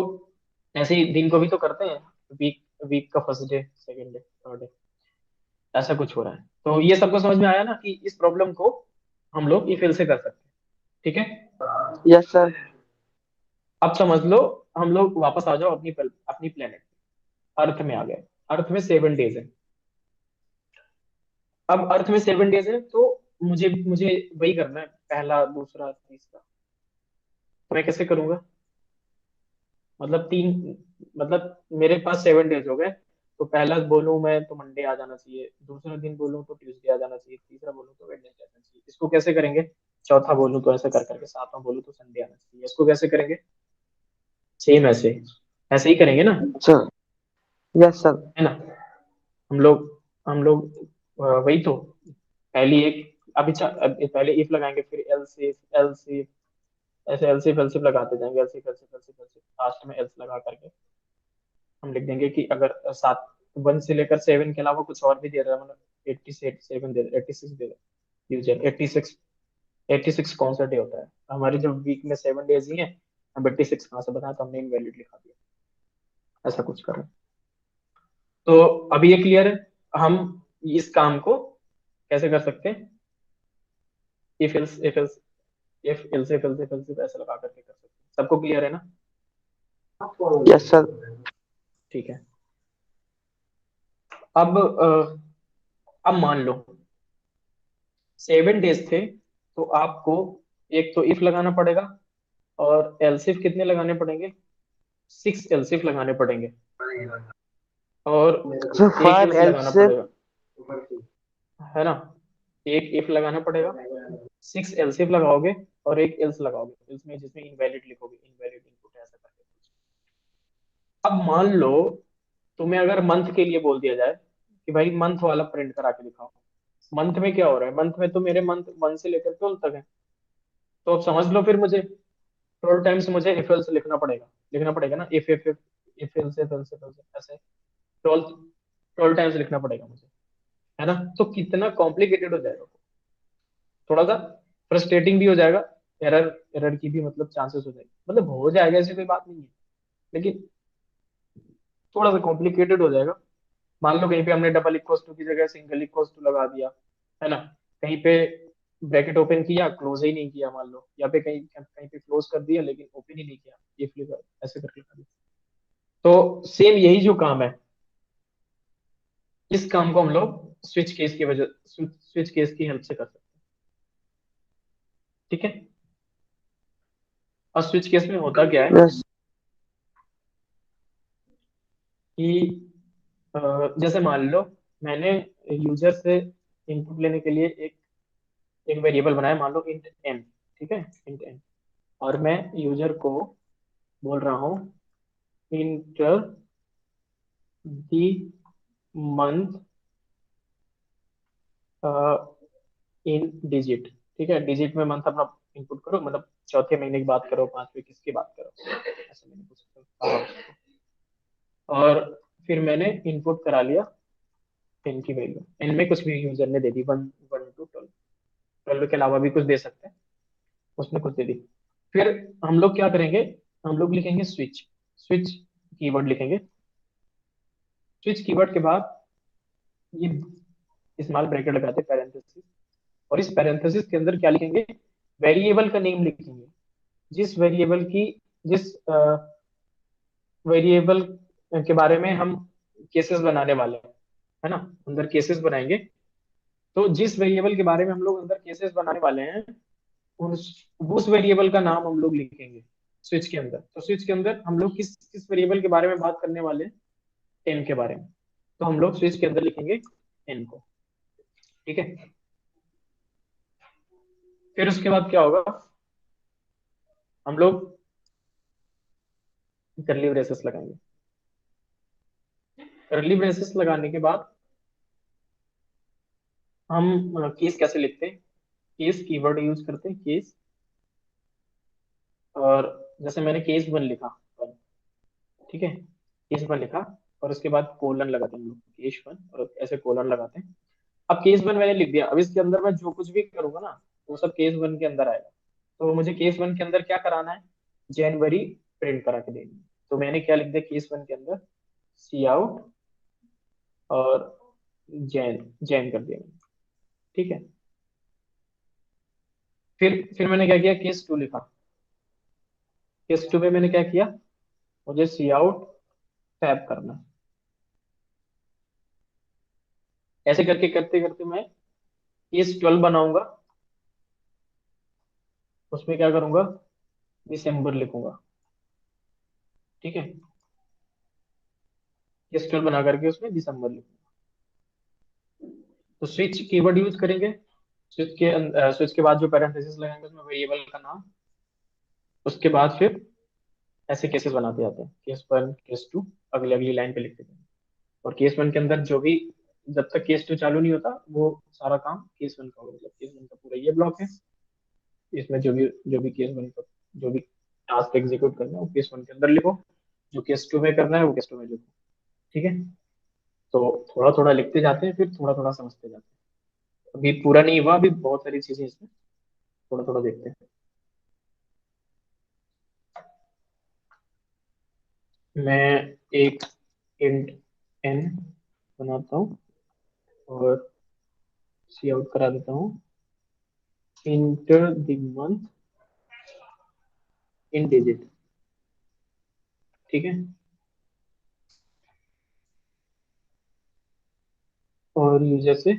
ऐसे ही दिन को भी तो करते हैं, वीक वीक का first day, second day, third day, ऐसा कुछ हो रहा है। तो ये सबको समझ में आया ना कि इस प्रॉब्लम को हम लोग इफ एल्स से कर सकते हैं, ठीक है। Yes sir. अब समझ लो, हम लोग वापस आ जाओ अपनी प्लेनेट, अर्थ में आ गए। अर्थ में 7 डेज है। अब अर्थ में 7 डेज है तो मुझे मुझे वही करना है, पहला, दूसरा, तीसरा। तो मैं कैसे करूंगा, मतलब मतलब मेरे पास 7 डेज हो गए, तो पहला बोलूं मैं तो मंडे आ जाना चाहिए, दूसरा दिन बोलूं तो ट्यूसडे आ जाना चाहिए, तीसरा बोलूं तो वेडनेसडे आ जाना चाहिए। इसको कैसे करेंगे, चौथा बोलूं तो ऐसे कर करके, सातवां बोलूं तो संडे आना चाहिए। इसको कैसे करेंगे, सेम ऐसे ऐसे ही करेंगे ना, सर यस सर। है ना। हम लोग वही तो, पहली एक, पहले इफ लगाएंगे, फिर एल्स इफ लगाते जाएंगे, एल्स इफ लास्ट में एल्स लगा करके हम लिख देंगे कि अगर 1 से लेकर 7 के अलावा कुछ और भी दे रहा है, मतलब 87 दे 86 दे रहा है यूजर, 86 कौन सा डे होता है? हमारी जब वीक में 7 डेज ही है, हम 86 कहाँ से बताया, तो हमने इनवैलिड लिखा दिया, ऐसा कुछ कर रहे हैं। तो अभी ये क्लियर है, हम इस काम को कैसे कर सकते हैं? If else if else if else if else if else ऐसे लगा करके कर सकते हैं। सबको क्लियर है ना? Yes sir. ठीक है। अब मान लो 7 डेज थे, तो आपको एक तो इफ लगाना पड़ेगा, और एलसिफ कितने लगाने पड़ेंगे? 6 एलसिफ लगाने पड़ेंगे, और सर एक 5 इल्स लगाना एल्सिफ पड़ेगा, है ना? एक इफ लगाना पड़ेगा, 6 एलसिफ लगाओगे, और एक एल्स लगाओगे, इसमें जिसमें इनवैलिड लिखोगे, इनवैलिड इनपुट ऐसा करके। अब मान लो तुम्हें अगर मंथ के लिए बोल दिया जाए कि भाई मंथ वाला प्रिंट करा के दिखाओ, मंथ में क्या हो रहा है? मंथ में तो मेरे मंथ 1 से लेकर 12 तक है, तो अब समझ लो फिर मुझे 12 टाइम्स मुझे इफ एल्स लिखना पड़ेगा ना, इफ एल्स ऐसे 12 टाइम्स लिखना पड़ेगा मुझे, है ना? तो कितना कॉम्प्लिकेटेड हो जाएगा, थोड़ा सा फ्रस्ट्रेटिंग भी हो जाएगा, एरर की भी मतलब चांसेस हो जाएगी, मतलब हो जाएगा ऐसी कोई बात नहीं है, लेकिन थोड़ा सा कॉम्प्लिकेटेड हो जाएगा। मान लो कहीं पे हमने डबल इक्वल्स टू की जगह सिंगल इक्वल्स टू लगा दिया, है ना? कहीं पे ब्रैकेट ओपन किया, क्लोज ही नहीं किया मान लो, या पे कहीं कहीं पे क्लोज कर दिया लेकिन ओपन ही नहीं किया, ये फ्लिप ऐसे करके लगा दिया। तो सेम यही जो काम है, इस काम को हम लोग स्विच केस की हेल्प से कर सकते हैं, ठीक है? और स्विच केस में होता क्या है यस कि जैसे मान लो मैंने यूजर से इनपुट लेने के लिए एक वेरिएबल बनाया, मान लो इंट एन, ठीक है, इंट एन, और मैं यूजर को बोल रहा हूँ inter the month in digit, ठीक है? डिजिट में मंथ अपना इनपुट करो, मतलब चौथे महीने की बात करो, 5वें किसकी बात करो, ऐसा मैंने कुछ और फिर मैंने इनपुट करा लिया एन की वैल्यू, एन में कुछ भी यूजर ने दे दी, 1 to 12 के अलावा भी कुछ दे सकते हैं, उसने कुछ दे दी। फिर हम लोग क्या करेंगे? हम लोग लिखेंगे स्विच कीवर्ड लिखेंगे, स्विच कीवर्ड के बाद ये स्मॉल ब्रैकेट लगाते हैं, पैरेंथेसिस, और इस पैरेंथेसिस के अंदर क्या लिखेंगे? वेरिएबल का नेम लिखेंगे, जिस वेरिएबल के बारे में हम केसेस बनाने वाले हैं, है ना? अंदर केसेस बनाएंगे, तो जिस वेरिएबल के बारे में हम लोग अंदर केसेस बनाने वाले हैं, उस वेरिएबल का नाम हम लोग लिखेंगे स्विच के अंदर। तो स्विच के अंदर हम लोग किस किस वेरिएबल के बारे में बात करने वाले हैं? एन के बारे में, तो हम लोग स्विच के अंदर लिखेंगे एन को, ठीक है? फिर उसके बाद क्या होगा? हम लोग करली ब्रेसेस लगाएंगे, करली ब्रेसेस लगाने के बाद हम केस कैसे लिखते हैं? केस कीवर्ड यूज करते हैं, केस, और जैसे मैंने केस 1 लिखा, ठीक है, केस 1 लिखा, और उसके बाद कोलन लगाते हैं हम लोग, केस 1 और ऐसे कोलन लगाते हैं। अब केस 1 मैंने लिख दिया, अब इसके अंदर मैं जो कुछ भी करूंगा ना, वो सब केस 1 के अंदर आएगा। तो मुझे केस 1 के अंदर क्या कराना है? जनवरी प्रिंट करा के देनी है। तो मैंने क्या लिख दिया केस 1 के अंदर? सी आउट और जैन कर दिया मैंने, ठीक है? फिर मैंने क्या किया? केस 2 लिखा, केस 2 में मैंने क्या किया? मुझे सी आउट टैब करना है। ऐसे करके करते करते मैं केस 12 बनाऊंगा, उसमें क्या करूंगा? दिसंबर लिखूंगा, ठीक है? केस 12 बना करके उसमें दिसंबर लिखूंगा। तो स्विच कीवर्ड यूज करेंगे, स्विच के बाद जो पैरेंथेसिस लगाएंगे उसमें वेरिएबल का नाम, उसके बाद फिर ऐसे केसेस बनाते जाते हैं, केस 1 केस 2, अगली अगली लाइन पे लिखते हैं। और केस 1 के अंदर जो भी, जब तक केस 2 चालू नहीं होता, वो सारा काम केस 1 का होगा, मतलब केस 1 का पूरा ये ब्लॉक है, इसमें जो भी केस 1 का जो भी टास्क एग्जीक्यूट करना है वो केस 1 के अंदर लिखो, जो केस 2 में करना है वो केस 2 में लिखो, ठीक है, तो थोड़ा थोड़ा लिखते जाते हैं, फिर थोड़ा थोड़ा समझते जाते हैं। अभी पूरा नहीं हुआ, अभी बहुत सारी चीजें इसमें, थोड़ा थोड़ा देखते हैं। मैं एक इंट एन बनाता हूँ और सी आउट करा देता हूँ, enter the month in digit. ठीक है, और यूजर से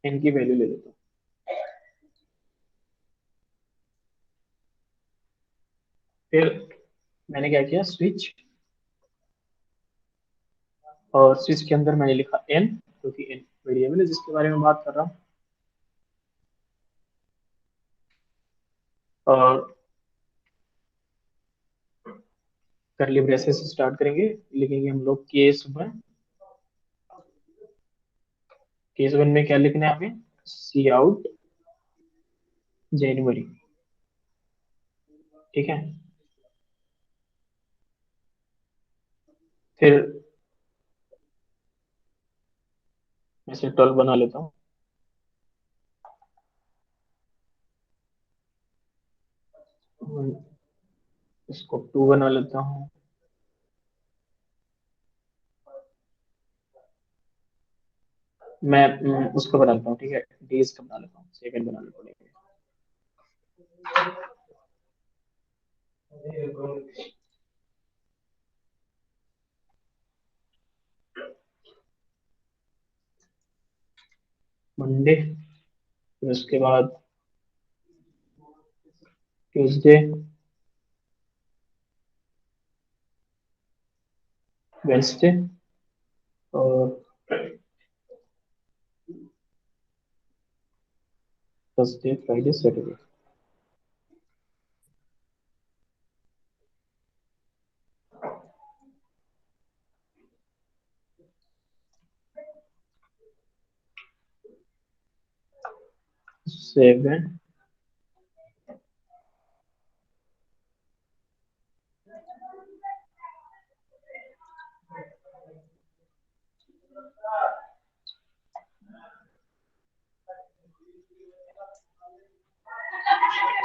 एन की वैल्यू ले लेता हूँ। फिर मैंने क्या किया, स्विच, और स्विच के अंदर मैंने लिखा एन, क्योंकि एन वेरिएबल है जिसके बारे में बात कर रहा हूँ। और करली ब्रेसेस से स्टार्ट करेंगे, लिखेंगे हम लोग केस वन में क्या लिखना है हमें, सी आउट जनवरी। ठीक है, फिर मैं से 12 बना लेता हूँ, इसको 2 बना लेता हूँ। मैं उसको बना लेता हूँ, ठीक है, डेज का बना लेता हूँ, सेकंड बनाना पड़ेगा। मंडे, फिर उसके बाद ट्यूसडे, वेंसडे, और थर्सडे, फ्राइडे, सैटरडे। सेवन,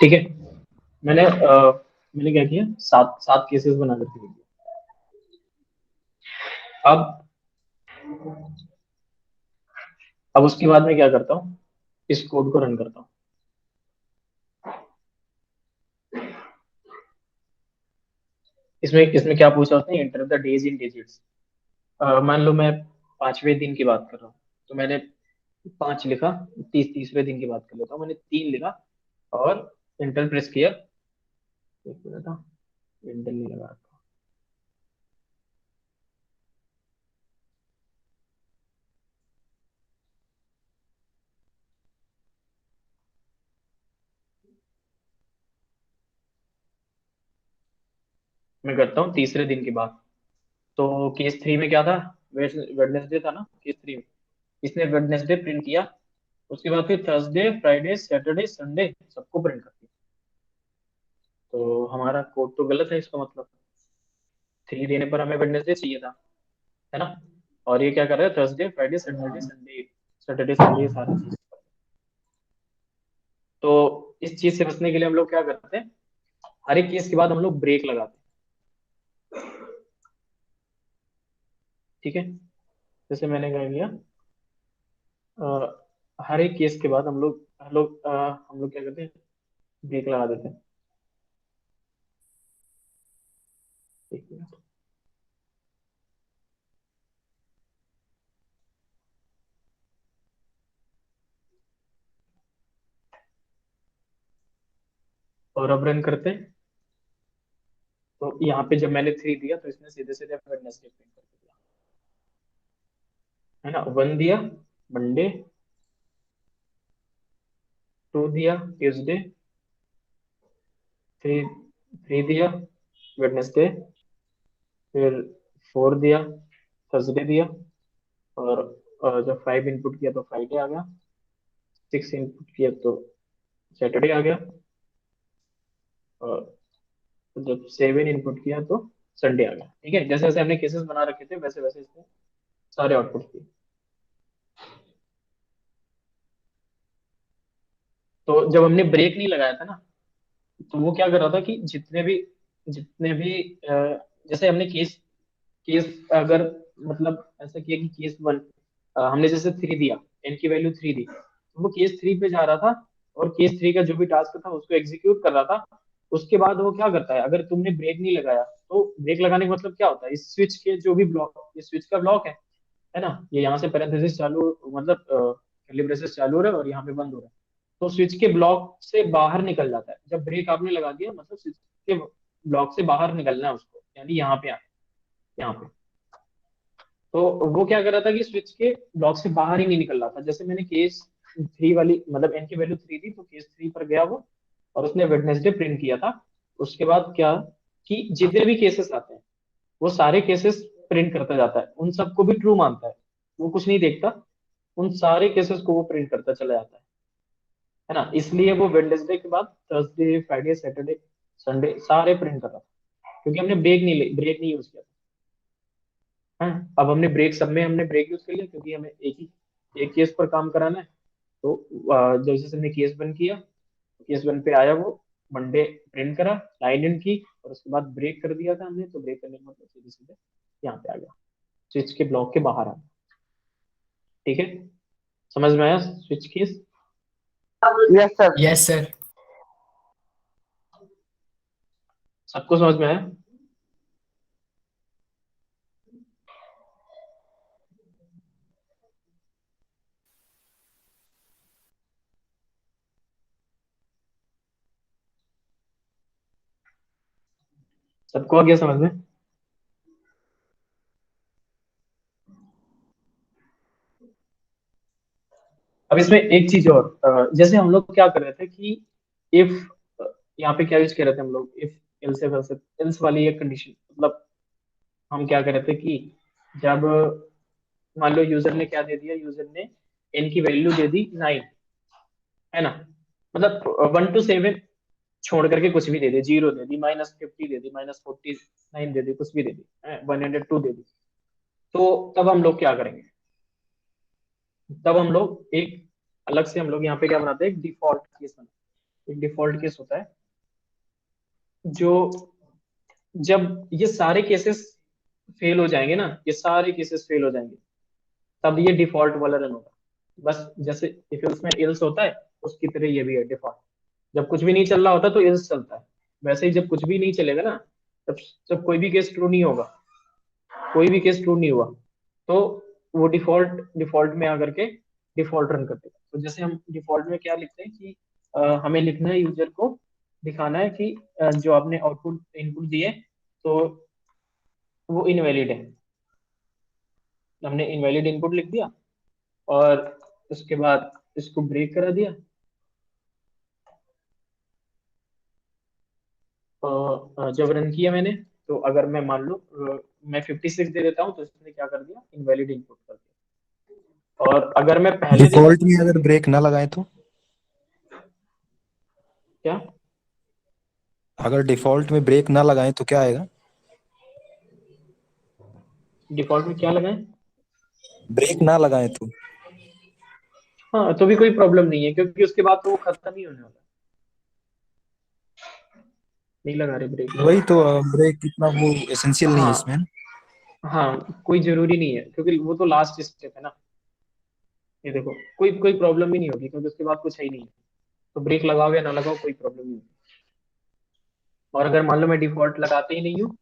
ठीक है, मैंने क्या किया, सात सात केसेस बना लेते हैं। अब अब उसके बाद में क्या करता हूँ, इस कोड को रन करता हूँ। इसमें इसमें क्या पूछा उसने, enter the days in digits. मान लो मैं 5वें दिन की बात कर रहा हूँ, तो मैंने 5 लिखा, 30वें दिन की बात कर लेता हूँ, मैंने 3 लिखा और एंटर प्रेस किया। एक मिनट, एंटर नहीं लगा रखा। मैं करता हूँ तीसरे दिन की बात। तो केस 3 में क्या था, वेडनेसडे था ना केस 3 में, इसने वेडनेसडे प्रिंट किया। उसके बाद फिर थर्सडे, फ्राइडे, सैटरडे, संडे सबको प्रिंट कर दिया। तो हमारा कोड तो गलत है, इसका मतलब 3 देने पर हमें वेडनेसडे चाहिए था, है ना। और ये क्या कर रहा है, Thursday, Friday, Saturday, Sunday, Saturday, Sunday, ये सारी चीज। तो इस चीज से बचने के लिए हम लोग क्या करते हैं, हर एक केस के बाद हम लोग ब्रेक लगाते हैं। ठीक है, जैसे मैंने क्या किया, हर एक केस के बाद हम लोग क्या करते हैं, ब्रेक लगा देते हैं। एक मिनट, और अब रन करते हैं। तो यहाँ पे जब मैंने 3 दिया तो इसने सीधे सीधे वेडनेसडे प्रिंट कर दिया, है ना। 1 दिया मंडे, 2 दिया ट्यूसडे, 3 3 दिया वेडनेसडे, फिर 4 दिया, थर्सडे दिया, और जब 5 इनपुट किया तो फ्राइडे आ गया, 6 इनपुट किया तो सैटरडे आ गया, और जब 7 इनपुट किया तो संडे आ गया। ठीक है, जैसे जैसे हमने केसेस बना रखे थे वैसे वैसे इसने सारे आउटपुट दिए। तो जब हमने ब्रेक नहीं लगाया था ना, तो वो क्या कर रहा था कि जितने भी जैसे हमने केस केस अगर मतलब ऐसा किया कि केस वन हमने जैसे थ्री दिया, एन की वैल्यू थ्री दी, तो वो केस थ्री पे जा रहा था और केस थ्री का जो भी टास्क था उसको एग्जीक्यूट कर रहा था। उसके बाद वो क्या करता है, अगर तुमने ब्रेक नहीं लगाया तो ब्रेक लगाने का मतलब क्या होता है, इस स्विच के जो भी ब्लॉक, ये स्विच का ब्लॉक है ना, ये यहाँ से पैरेंथेसिस चालू मतलब कर्ली ब्रेसेस चालू हो रहा है और यहाँ पे बंद हो रहा है। तो स्विच के ब्लॉक से बाहर निकल जाता है जब ब्रेक आपने लगा दिया, मतलब स्विच के ब्लॉक से बाहर निकलना है उसको, यानी यहाँ पे आना, यहाँ पे। तो वो क्या कर रहा था कि स्विच के ब्लॉक से बाहर ही नहीं निकल रहा था। जैसे मैंने केस थ्री वाली मतलब एन की वैल्यू थ्री थी तो केस थ्री पर गया वो, और उसने वेडनेसडे प्रिंट किया था। उसके बाद क्या कि जितने भी केसेस आते हैं वो सारे केसेस प्रिंट करता जाता है, उन सबको भी ट्रू मानता है, वो कुछ नहीं देखता, उन सारे केसेस को वो प्रिंट करता चला जाता है ना। इसलिए वो वेडनेसडे के बाद थर्सडे फ्राइडे सैटरडे संडे सारे प्रिंट कर रहा था, क्योंकि हमने ब्रेक नहीं यूज किया था। हाँ, अब हमने ब्रेक सब में हमने ब्रेक यूज कर लिया क्योंकि हमें एक केस पर काम कराना है। तो जैसे से हमने केस वन किया, केस वन पे आया वो, मंडे प्रिंट करा, लाइन इन की, और उसके बाद ब्रेक कर दिया था हमने। तो ब्रेक करने का मतलब सीधे सीधे यहाँ पे आ गया, स्विच के ब्लॉक के बाहर आ गया। ठीक है, समझ में आया switch case? Yes sir. Yes sir. सबको समझ में आया? सबको आ गया समझ में? अब इसमें एक चीज और, जैसे हम लोग क्या कर रहे थे कि इफ, यहाँ पे क्या यूज कर रहे थे हम लोग, इफ एल्स एल्स एल्स वाली एक कंडीशन, मतलब हम क्या कर रहे थे कि जब मान लो यूजर ने क्या दे दिया, यूजर ने एन की वैल्यू दे दी नाइन, है ना, मतलब वन टू सेवन छोड़ करके कुछ भी दे दे, जीरो दे दी, माइनस फिफ्टी दे दी, माइनस फोर्टी नाइन दे दी, कुछ भी दे दी, वन हंड्रेड टू दे दी। तो तब हम लोग क्या करेंगे, तब हम लोग एक अलग से हम लोग यहाँ पे क्या बनाते हैं, एक डिफॉल्ट केस बनाते हैं। एक डिफॉल्ट केस होता है जो, जब ये सारे केसेस फेल हो जाएंगे ना, ये सारे केसेस फेल हो जाएंगे, तब ये डिफॉल्ट वाला रन होगा। बस जैसे इफ एल्स में एल्स होता है उसकी तरह ये भी है डिफॉल्ट। जब कुछ भी नहीं चल रहा होता तो एल्स चलता है, वैसे ही जब कुछ भी नहीं चलेगा ना, तब जब कोई भी केस ट्रू नहीं होगा, कोई भी केस ट्रू नहीं हुआ, तो वो डिफॉल्ट में आकर के डिफॉल्ट रन कर देगा। तो जैसे हम डिफॉल्ट में क्या लिखते हैं कि हमें लिखना है, यूजर को दिखाना है कि जो आपने आउटपुट इनपुट दिए तो वो इनवैलिड है। हमने इनवैलिड इनपुट लिख दिया और उसके बाद इसको ब्रेक करा दिया। जब रन किया मैंने, तो अगर मैं मान लो मैं 56 दे देता हूँ तो इसने क्या कर दिया, इनवैलिड इनपुट कर दिया। और अगर मैं पहले देता, डिफॉल्ट में अगर ब्रेक ना लगाए तो? क्या अगर डिफॉल्ट में ब्रेक ना लगाए तो क्या आएगा? डिफॉल्ट में क्या लगाएं? ब्रेक ना लगाए तो? हाँ, तो भी कोई प्रॉब्लम नहीं है क्योंकि उसके बाद तो वो खत्म ही होने वाला है। नहीं लगा रहे ब्रेक? वही तो, ब्रेक इतना वो एसेंशियल नहीं है हाँ इसमें। हाँ, कोई जरूरी नहीं है क्योंकि वो तो लास्ट स्टेप है ना। ये देखो, कोई कोई प्रॉब्लम ही नहीं होगी क्योंकि उसके बाद कुछ है ही नहीं है। तो ब्रेक लगाओ या ना लगाओ कोई प्रॉब्लम नहीं होगी। और अगर मान लो मैं डिफॉल्ट लगाते ही नहीं हूँ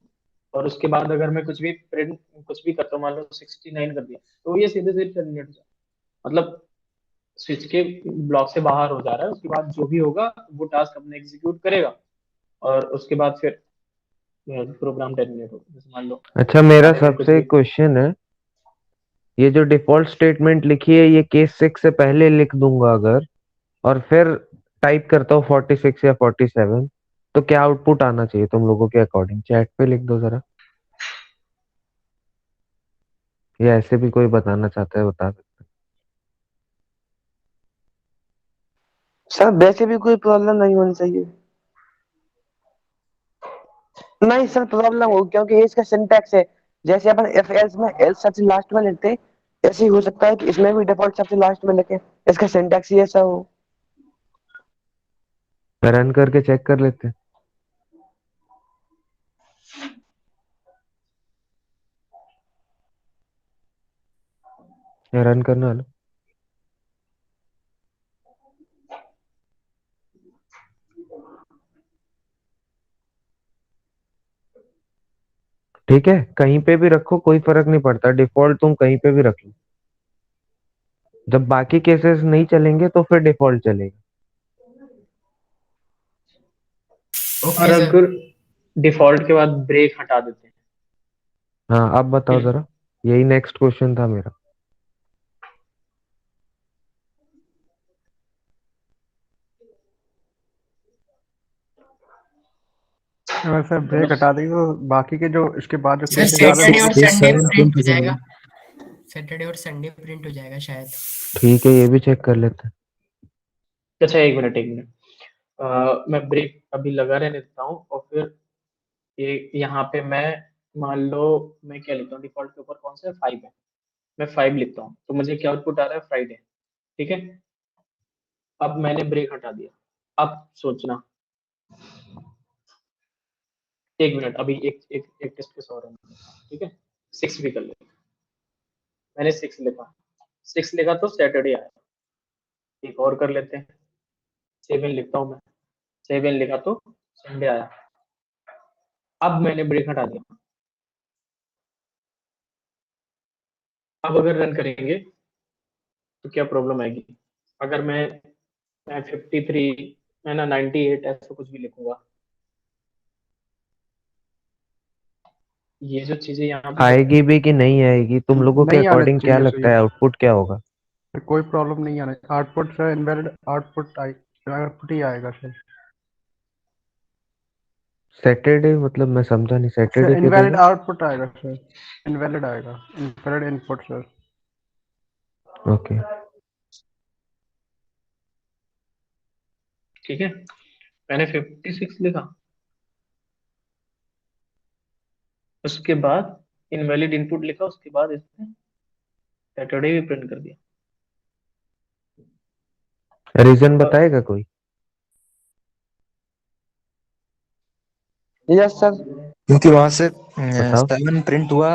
और उसके बाद अगर मैं कुछ भी प्रिंट कुछ भी करता हूँ, मान लो 69 कर दिया, तो ये सीधे सीधे टर्मिनेट हो जाए, मतलब स्विच के ब्लॉक से बाहर हो जा रहा है। उसके बाद जो भी होगा वो टास्क अपने एग्जीक्यूट करेगा और उसके बाद फिर प्रोग्राम टर्मिनेट होगा। जैसे मान लो अच्छा, मेरा हमें कुछ सबसे भी, क्वेश्चन है, ये जो डिफॉल्ट स्टेटमेंट लिखी है ये केस 6 से पहले लिख दूंगा अगर, और फिर टाइप करता हूँ 46 या 47, तो क्या आउटपुट आना चाहिए तुम लोगों के अकॉर्डिंग? चैट पे लिख दो जरा, या ऐसे भी कोई बताना चाहता है बता सकते सर वैसे भी कोई प्रॉब्लम नहीं होनी चाहिए। नहीं सर प्रॉब्लम हो, क्योंकि ये इसका सिंटैक्स है। जैसे अपन इफ एल्स में एल्स सबसे लास्ट में लिखते हैं, ऐसे ही हो सकता है कि इसमें भी डिफॉल्ट सबसे लास्ट में लिखे। इसका सिंटैक्स ही ऐसा हो। रन करके चेक कर लेते हैं, रन करना लो। ठीक है, कहीं पे भी रखो कोई फर्क नहीं पड़ता, डिफॉल्ट तुम कहीं पे भी रख लो। जब बाकी केसेस नहीं चलेंगे तो फिर डिफॉल्ट चलेगा। और अगर डिफॉल्ट के बाद ब्रेक हटा देते हैं हाँ, अब बताओ फिर? जरा, यही नेक्स्ट क्वेश्चन था मेरा। अगर सर ब्रेक हटा देंगे तो बाकी के जो इसके बाद जो सर केसेस आ रहे सैटरडे हैं और वो केस संडे 7 प्रिंट प्रिंट हो हो जाएगा। जाएगा। सैटरडे और संडे प्रिंट हो जाएगा शायद। ठीक है, ये भी चेक कर लेते हैं। अच्छा, एक मिनट एक मिनट। मैं ब्रेक अभी लगा रहने देता हूँ और फिर ये यहाँ पे मैं, मान लो मैं क्या लिखता हूँ डिफॉल्ट के ऊपर, कौन सा है, 5 है। मैं 5 लिखता हूँ तो मुझे क्या आउटपुट आ रहा है, फ्राइडे। ठीक है, अब मैंने ब्रेक हटा दिया। अब सोचना, एक मिनट, अभी एक टेस्ट केस और है। ठीक है, 6 भी कर लेते। मैंने 6 लिखा तो सैटरडे आया। एक और कर लेते हैं, 7 लिखता हूँ मैं। 7 लिखा तो संडे आया। अब मैंने ब्रेक हटा दिया। अब अगर रन करेंगे तो क्या प्रॉब्लम आएगी? अगर मैं 53, मैं ना 98 ऐसा कुछ भी लिखूंगा, ये जो चीजें यहाँ पे दिख रही आएगी भी कि नहीं आएगी, तुम लोगों के नहीं आना अकॉर्डिंग क्या चाहिए लगता सही। है आउटपुट क्या होगा? तो कोई प्रॉब्लम नहीं आना, आउटपुट सर इनवैलिड आउटपुट ही आएगा सर। सैटरडे मतलब मैं समझा नहीं, सर सैटरडे क्यों इनवैलिड देगा? आउटपुट आएगा सर, इनवैलिड आएगा, इनवैलिड इनपुट सर। ओके। ठीक है, मैंने 56 लिखा, उसके बाद इनवैलिड इनपुट लिखा, उसके बाद इसने सैटरडे भी प्रिंट कर दिया। रीजन बताएगा कोई? Yes sir. क्योंकि वहां से बताओ। 7 प्रिंट हुआ,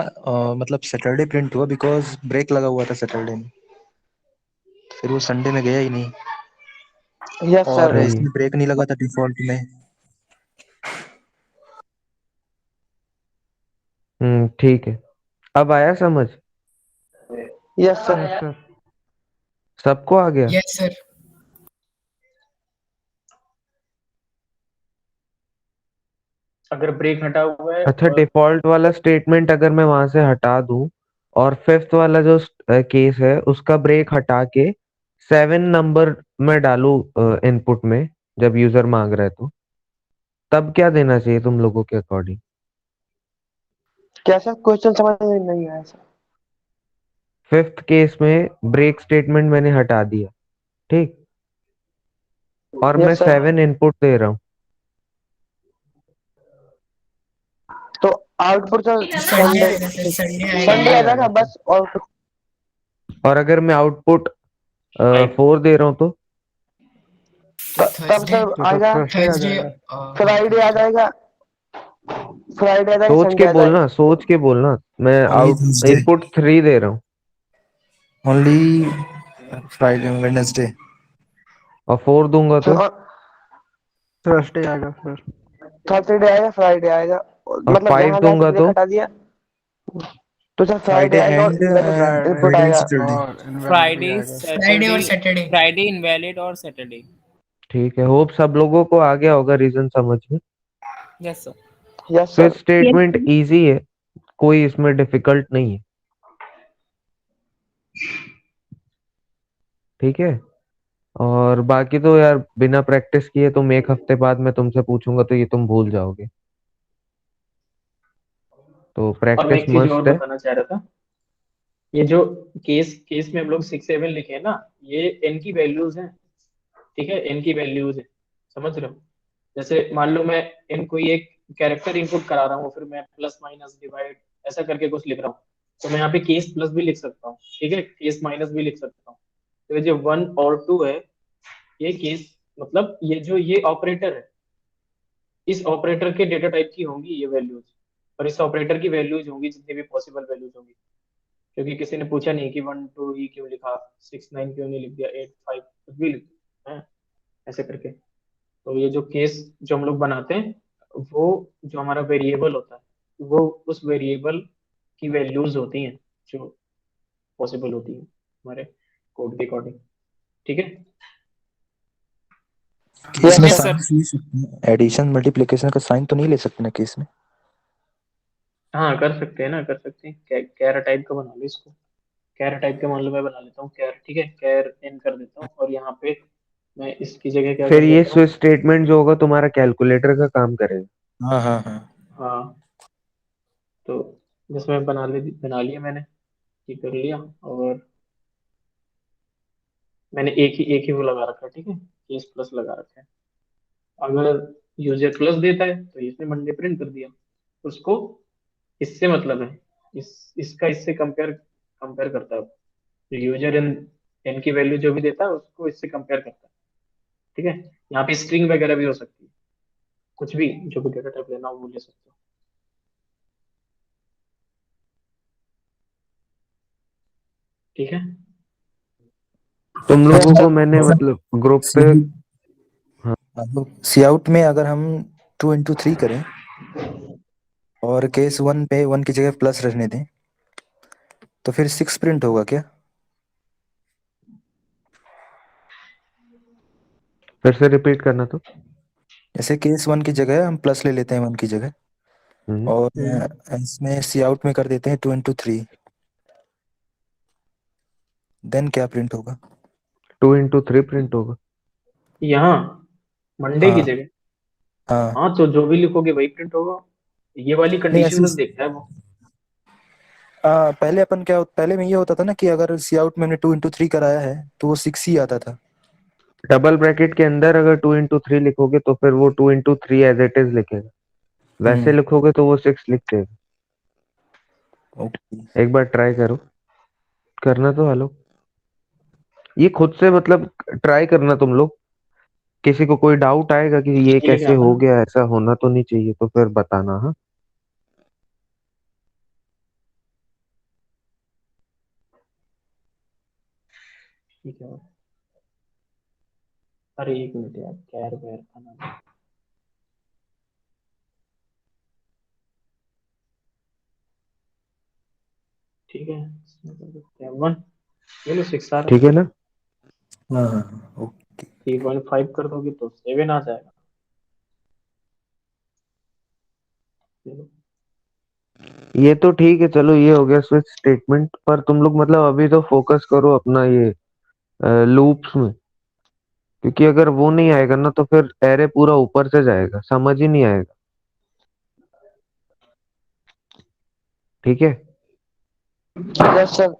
मतलब सैटरडे प्रिंट हुआ बिकॉज ब्रेक लगा हुआ था सैटरडे में, फिर वो संडे में गया ही नहीं। यस और सर। सही है। इसमें ब्रेक नहीं लगा था डिफॉल्ट में। ठीक है, अब आया समझ? Yes sir. Yes sir. सबको आ गया? Yes sir. अगर ब्रेक हटा हुआ है अच्छा, और डिफॉल्ट वाला स्टेटमेंट अगर मैं वहां से हटा दूं और फिफ्थ वाला जो केस है उसका ब्रेक हटा के 7 नंबर में डालूं इनपुट में, जब यूजर मांग रहा है तो तब क्या देना चाहिए तुम लोगों के अकॉर्डिंग? क्या सर क्वेश्चन समझ में नहीं आया सर। फिफ्थ केस में ब्रेक स्टेटमेंट मैंने हटा दिया, ठीक, और मैं यस सर। 7 इनपुट दे रहा हूँ। तो आउटपुट सर संडे संडे, आएगा सर, संडे आएगा। संडे संडे आ आएगा जाएगा सर। बस। और और अगर मैं आउटपुट 5। 4 दे रहा हूँ तो तब थर्सडे, सर तो आएगा थर्सडे आ थर्सडे। जाएगा। हाँ फ्राइडे आ थर्सडे। जाएगा, फ्राइडे आ जाएगा, सोच संडे के आ जाएगा। बोलना, सोच के बोलना। मैं ओनली आउट ट्यूसडे, इनपुट 3 दे रहा हूँ ओनली फ्राइडे वेडनेसडे। और 4 दूंगा तो थर्सडे आएगा सर। थर्सडे आएगा, फ्राइडे आएगा। और मतलब 5 यहाँ जाके दूंगा ब्रेक तो हटा दिया तो सर फ्राइडे फ्राइडे आएगा और and invalid Friday input Friday and आएगा। सैटरडे। और इनवैलिड भी फ्राइडे आएगा। फ्राइडे और सैटरडे, सैटरडे। फ्राइडे इनवैलिड और सैटरडे। ठीक है, होप सब लोगों को आ गया होगा रीजन समझ में। Yes sir. यस फिर सर। स्टेटमेंट इजी है, कोई इसमें डिफिकल्ट नहीं है। ठीक है, और बाकी तो यार बिना प्रैक्टिस किए तुम एक हफ्ते बाद मैं तुमसे पूछूंगा तो ये तुम भूल जाओगे, तो और मैं प्रैक्टिस एक चीज और मस्ट है। बताना चाह रहा था, ये जो केस में हम लोग 6 7 लिखे हैं ना, ये एन की वैल्यूज हैं। ठीक है, एन की वैल्यूज है, समझ रहे हो? जैसे मान लो मैं एन कोई एक कैरेक्टर इनपुट करा रहा हूँ, फिर मैं प्लस माइनस डिवाइड ऐसा करके कुछ लिख रहा हूँ, तो मैं यहाँ पे केस प्लस भी लिख सकता हूँ, ठीक है, केस माइनस भी लिख सकता हूँ। तो ये जो 1 और 2 है, ये केस मतलब ये जो ये ऑपरेटर है, इस ऑपरेटर के डेटा टाइप की होंगी ये वैल्यूज, और इस ऑपरेटर की वैल्यूज होंगी जितनी भी पॉसिबल वैल्यूज होंगी, क्योंकि किसी ने पूछा नहीं कि 1 2 ही क्यों लिखा, 6 9 क्यों नहीं लिख दिया, 8 5 कुछ भी लिख दिया, है ऐसे करके। तो ये जो केस जो हम लोग बनाते हैं, वो जो हमारा वेरिएबल होता है वो उस वेरिएबल की वैल्यूज होती हैं जो पॉसिबल होती है हमारे कोड के अकॉर्डिंग, ठीक है। केस में Yes, साइन sir. ले सकते हैं, एडिशन मल्टीप्लिकेशन का साइन तो नहीं ले सकते ना केस में? हाँ कर सकते हैं ना, कर सकते हैं, कैर टाइप का बना लो इसको, कैर टाइप का मान लो, मैं बना लेता हूँ कैर, ठीक है, कैर एन कर देता हूँ, और यहाँ पे मैं इसकी जगह क्या फिर कर ये देता हूँ। स्विच स्टेटमेंट जो होगा तुम्हारा कैलकुलेटर का काम करेगा। हाँ हाँ हाँ। हाँ, तो जिसमें बना लिया मैंने, ये कर लिया, और मैंने एक ही वो लगा रखा है, ठीक है, केस प्लस लगा रखा है। अगर यूजर प्लस देता है तो इसने मंडे प्रिंट कर दिया, उसको इससे मतलब है, इसका इससे कंपेयर कंपेयर करता है, यूजर एन की वैल्यू जो भी देता है उसको इससे कंपेयर करता है, ठीक है। यहाँ पे स्ट्रिंग वगैरह भी हो सकती है, कुछ भी जो भी डेटा टाइप लेना हो वो ले सकते हो, ठीक है। तुम यस लोगों सर। को मैंने मतलब ग्रुप पे, हाँ, सी आउट में अगर हम 2 into 3 करें और केस 1 पे 1 की जगह प्लस रखने दें, तो फिर 6 प्रिंट होगा क्या? फिर से रिपीट करना तो। जैसे केस 1 की जगह हम प्लस ले लेते हैं 1 की जगह, हम्म। और इसमें सी आउट में कर देते हैं 2 into 3, देन क्या प्रिंट होगा? 2 into 3 प्रिंट होगा। यहाँ मंडे की हाँ जगह, हाँ। हाँ तो जो भी लिखोगे वही प्रिंट होगा, ये वाली नहीं कंडीशन ऐसे, बस देखता है वो। पहले अपन क्या पहले में ये होता था ना कि अगर सी आउट में हमने 2 into 3 कराया है तो वो 6 ही आता था। डबल ब्रैकेट के अंदर अगर 2 into 3 लिखोगे तो फिर वो 2 into 3 एज इट इज लिखेगा, वैसे हम्म। लिखोगे तो वो 6 लिख देगा। ओके। एक बार ट्राई करो, करना तो हेलो, ये खुद से मतलब ट्राई करना तुम लोग। किसी को कोई डाउट आएगा कि ये ये लेके कैसे आता हो ना, गया, ऐसा होना तो नहीं चाहिए, तो फिर बताना। हाँ, ठीक है। अरे एक मिनट यार, कैर वैर का नाम, ठीक है, इसमें कर देते हैं 1, ये लो 6 आ रहा ठीक है, है ना। हाँ हाँ हाँ, ओके। 3.5 कर दोगे तो 7 आ जाएगा, चलो। ये तो ठीक है, चलो ये हो गया स्विच स्टेटमेंट, पर तुम लोग मतलब अभी तो फोकस करो अपना ये लूप्स में, क्योंकि अगर वो नहीं आएगा ना तो फिर एरे पूरा ऊपर से जाएगा, समझ ही नहीं आएगा। ठीक है, यस सर।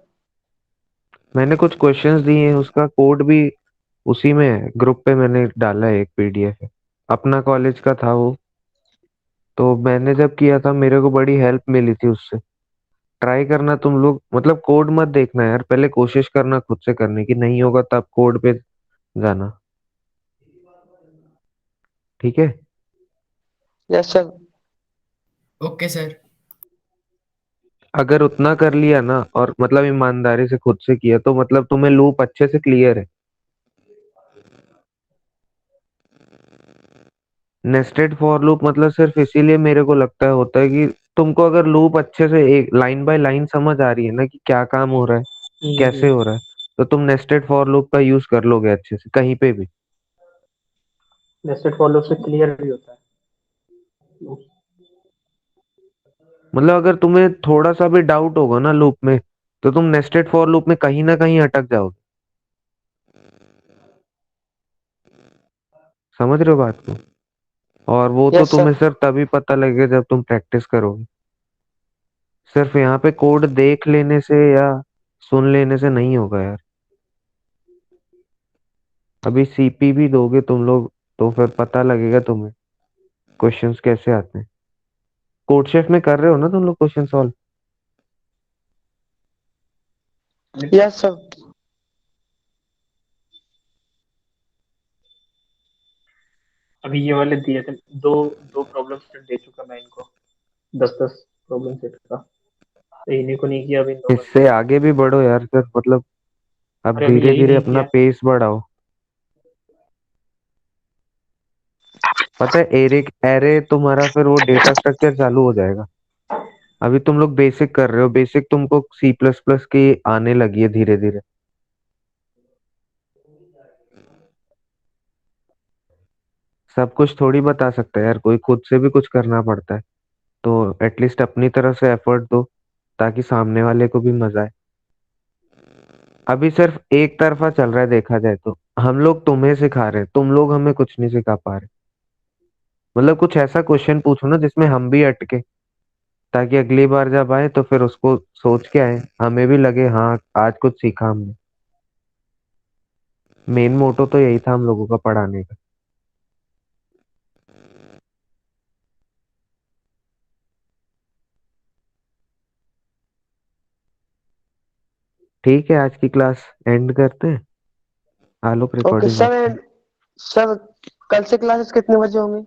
मैंने कुछ क्वेश्चंस दिए हैं, उसका कोड भी उसी में है, ग्रुप पे मैंने डाला है, एक पीडीएफ है, अपना कॉलेज का था वो। तो मैंने जब किया था मेरे को बड़ी हेल्प मिली थी उससे। ट्राई करना तुम लोग, मतलब कोड मत देखना यार, पहले कोशिश करना खुद से करने की, नहीं होगा तब कोड पे जाना। ठीक है, यस सर। Okay sir. अगर उतना कर लिया ना और मतलब ईमानदारी से खुद से किया तो मतलब तुम्हें लूप अच्छे से क्लियर है। नेस्टेड फॉर लूप मतलब सिर्फ इसीलिए मेरे को लगता है होता है कि तुमको अगर लूप अच्छे से एक लाइन बाय लाइन समझ आ रही है ना कि क्या काम हो रहा है, कैसे हम्म, हो रहा है, तो तुम नेस्टेड फॉर लूप का यूज कर लोगे अच्छे से कहीं पे भी। नेस्टेड फॉर लूप से क्लियर भी होता है। मतलब अगर तुम्हें थोड़ा सा भी डाउट होगा ना लूप में, तो तुम नेस्टेड फॉर लूप में कहीं ना कहीं अटक जाओगे। समझ रहे हो बात को? और वो तो यस सर। तुम्हें सिर्फ तभी पता लगेगा जब तुम प्रैक्टिस करोगे। सिर्फ यहाँ पे कोड देख लेने से या सुन लेने से नहीं होगा यार। अभी सीपी भी दोगे तुम लोग तो फिर पता लगेगा तुम्हें क्वेश्चंस कैसे आते हैं। कोड शेफ में कर रहे हो ना तुम लोग क्वेश्चन सॉल्व? Yes sir. अभी ये वाले दिए थे, दो दो प्रॉब्लम सेट दे चुका मैं इनको, 10-10 प्रॉब्लम सेट का, तो इन्हीं को नहीं किया, अभी इन लोगों ने इससे किया। आगे भी बढ़ो यार सर, मतलब अब अरे अभी धीरे यही धीरे नहीं अपना किया। पेस बढ़ाओ। पता है एरे एरे तुम्हारा फिर वो डेटा स्ट्रक्चर चालू हो जाएगा। अभी तुम लोग बेसिक कर रहे हो, बेसिक तुमको सी प्लस प्लस की आने लगी है धीरे धीरे। सब कुछ थोड़ी बता सकता है यार कोई, खुद से भी कुछ करना पड़ता है। तो एटलीस्ट अपनी तरफ से एफर्ट दो ताकि सामने वाले को भी मजा आए। अभी सिर्फ एक तरफा चल रहा है देखा जाए तो, हम लोग तुम्हें सिखा रहे हैं, तुम लोग हमें कुछ नहीं सिखा पा रहे। मतलब कुछ ऐसा क्वेश्चन पूछो ना जिसमें हम भी अटके, ताकि अगली बार जब आए तो फिर उसको सोच के आए, हमें भी लगे हाँ आज कुछ सीखा हमने। मेन मोटो तो यही था हम लोगों का पढ़ाने का। ठीक है, आज की क्लास एंड करते हैं। आलोक ओके रिकॉर्डिंग ऑफ कर। सर। सर कल से क्लासेस कितने बजे होंगी?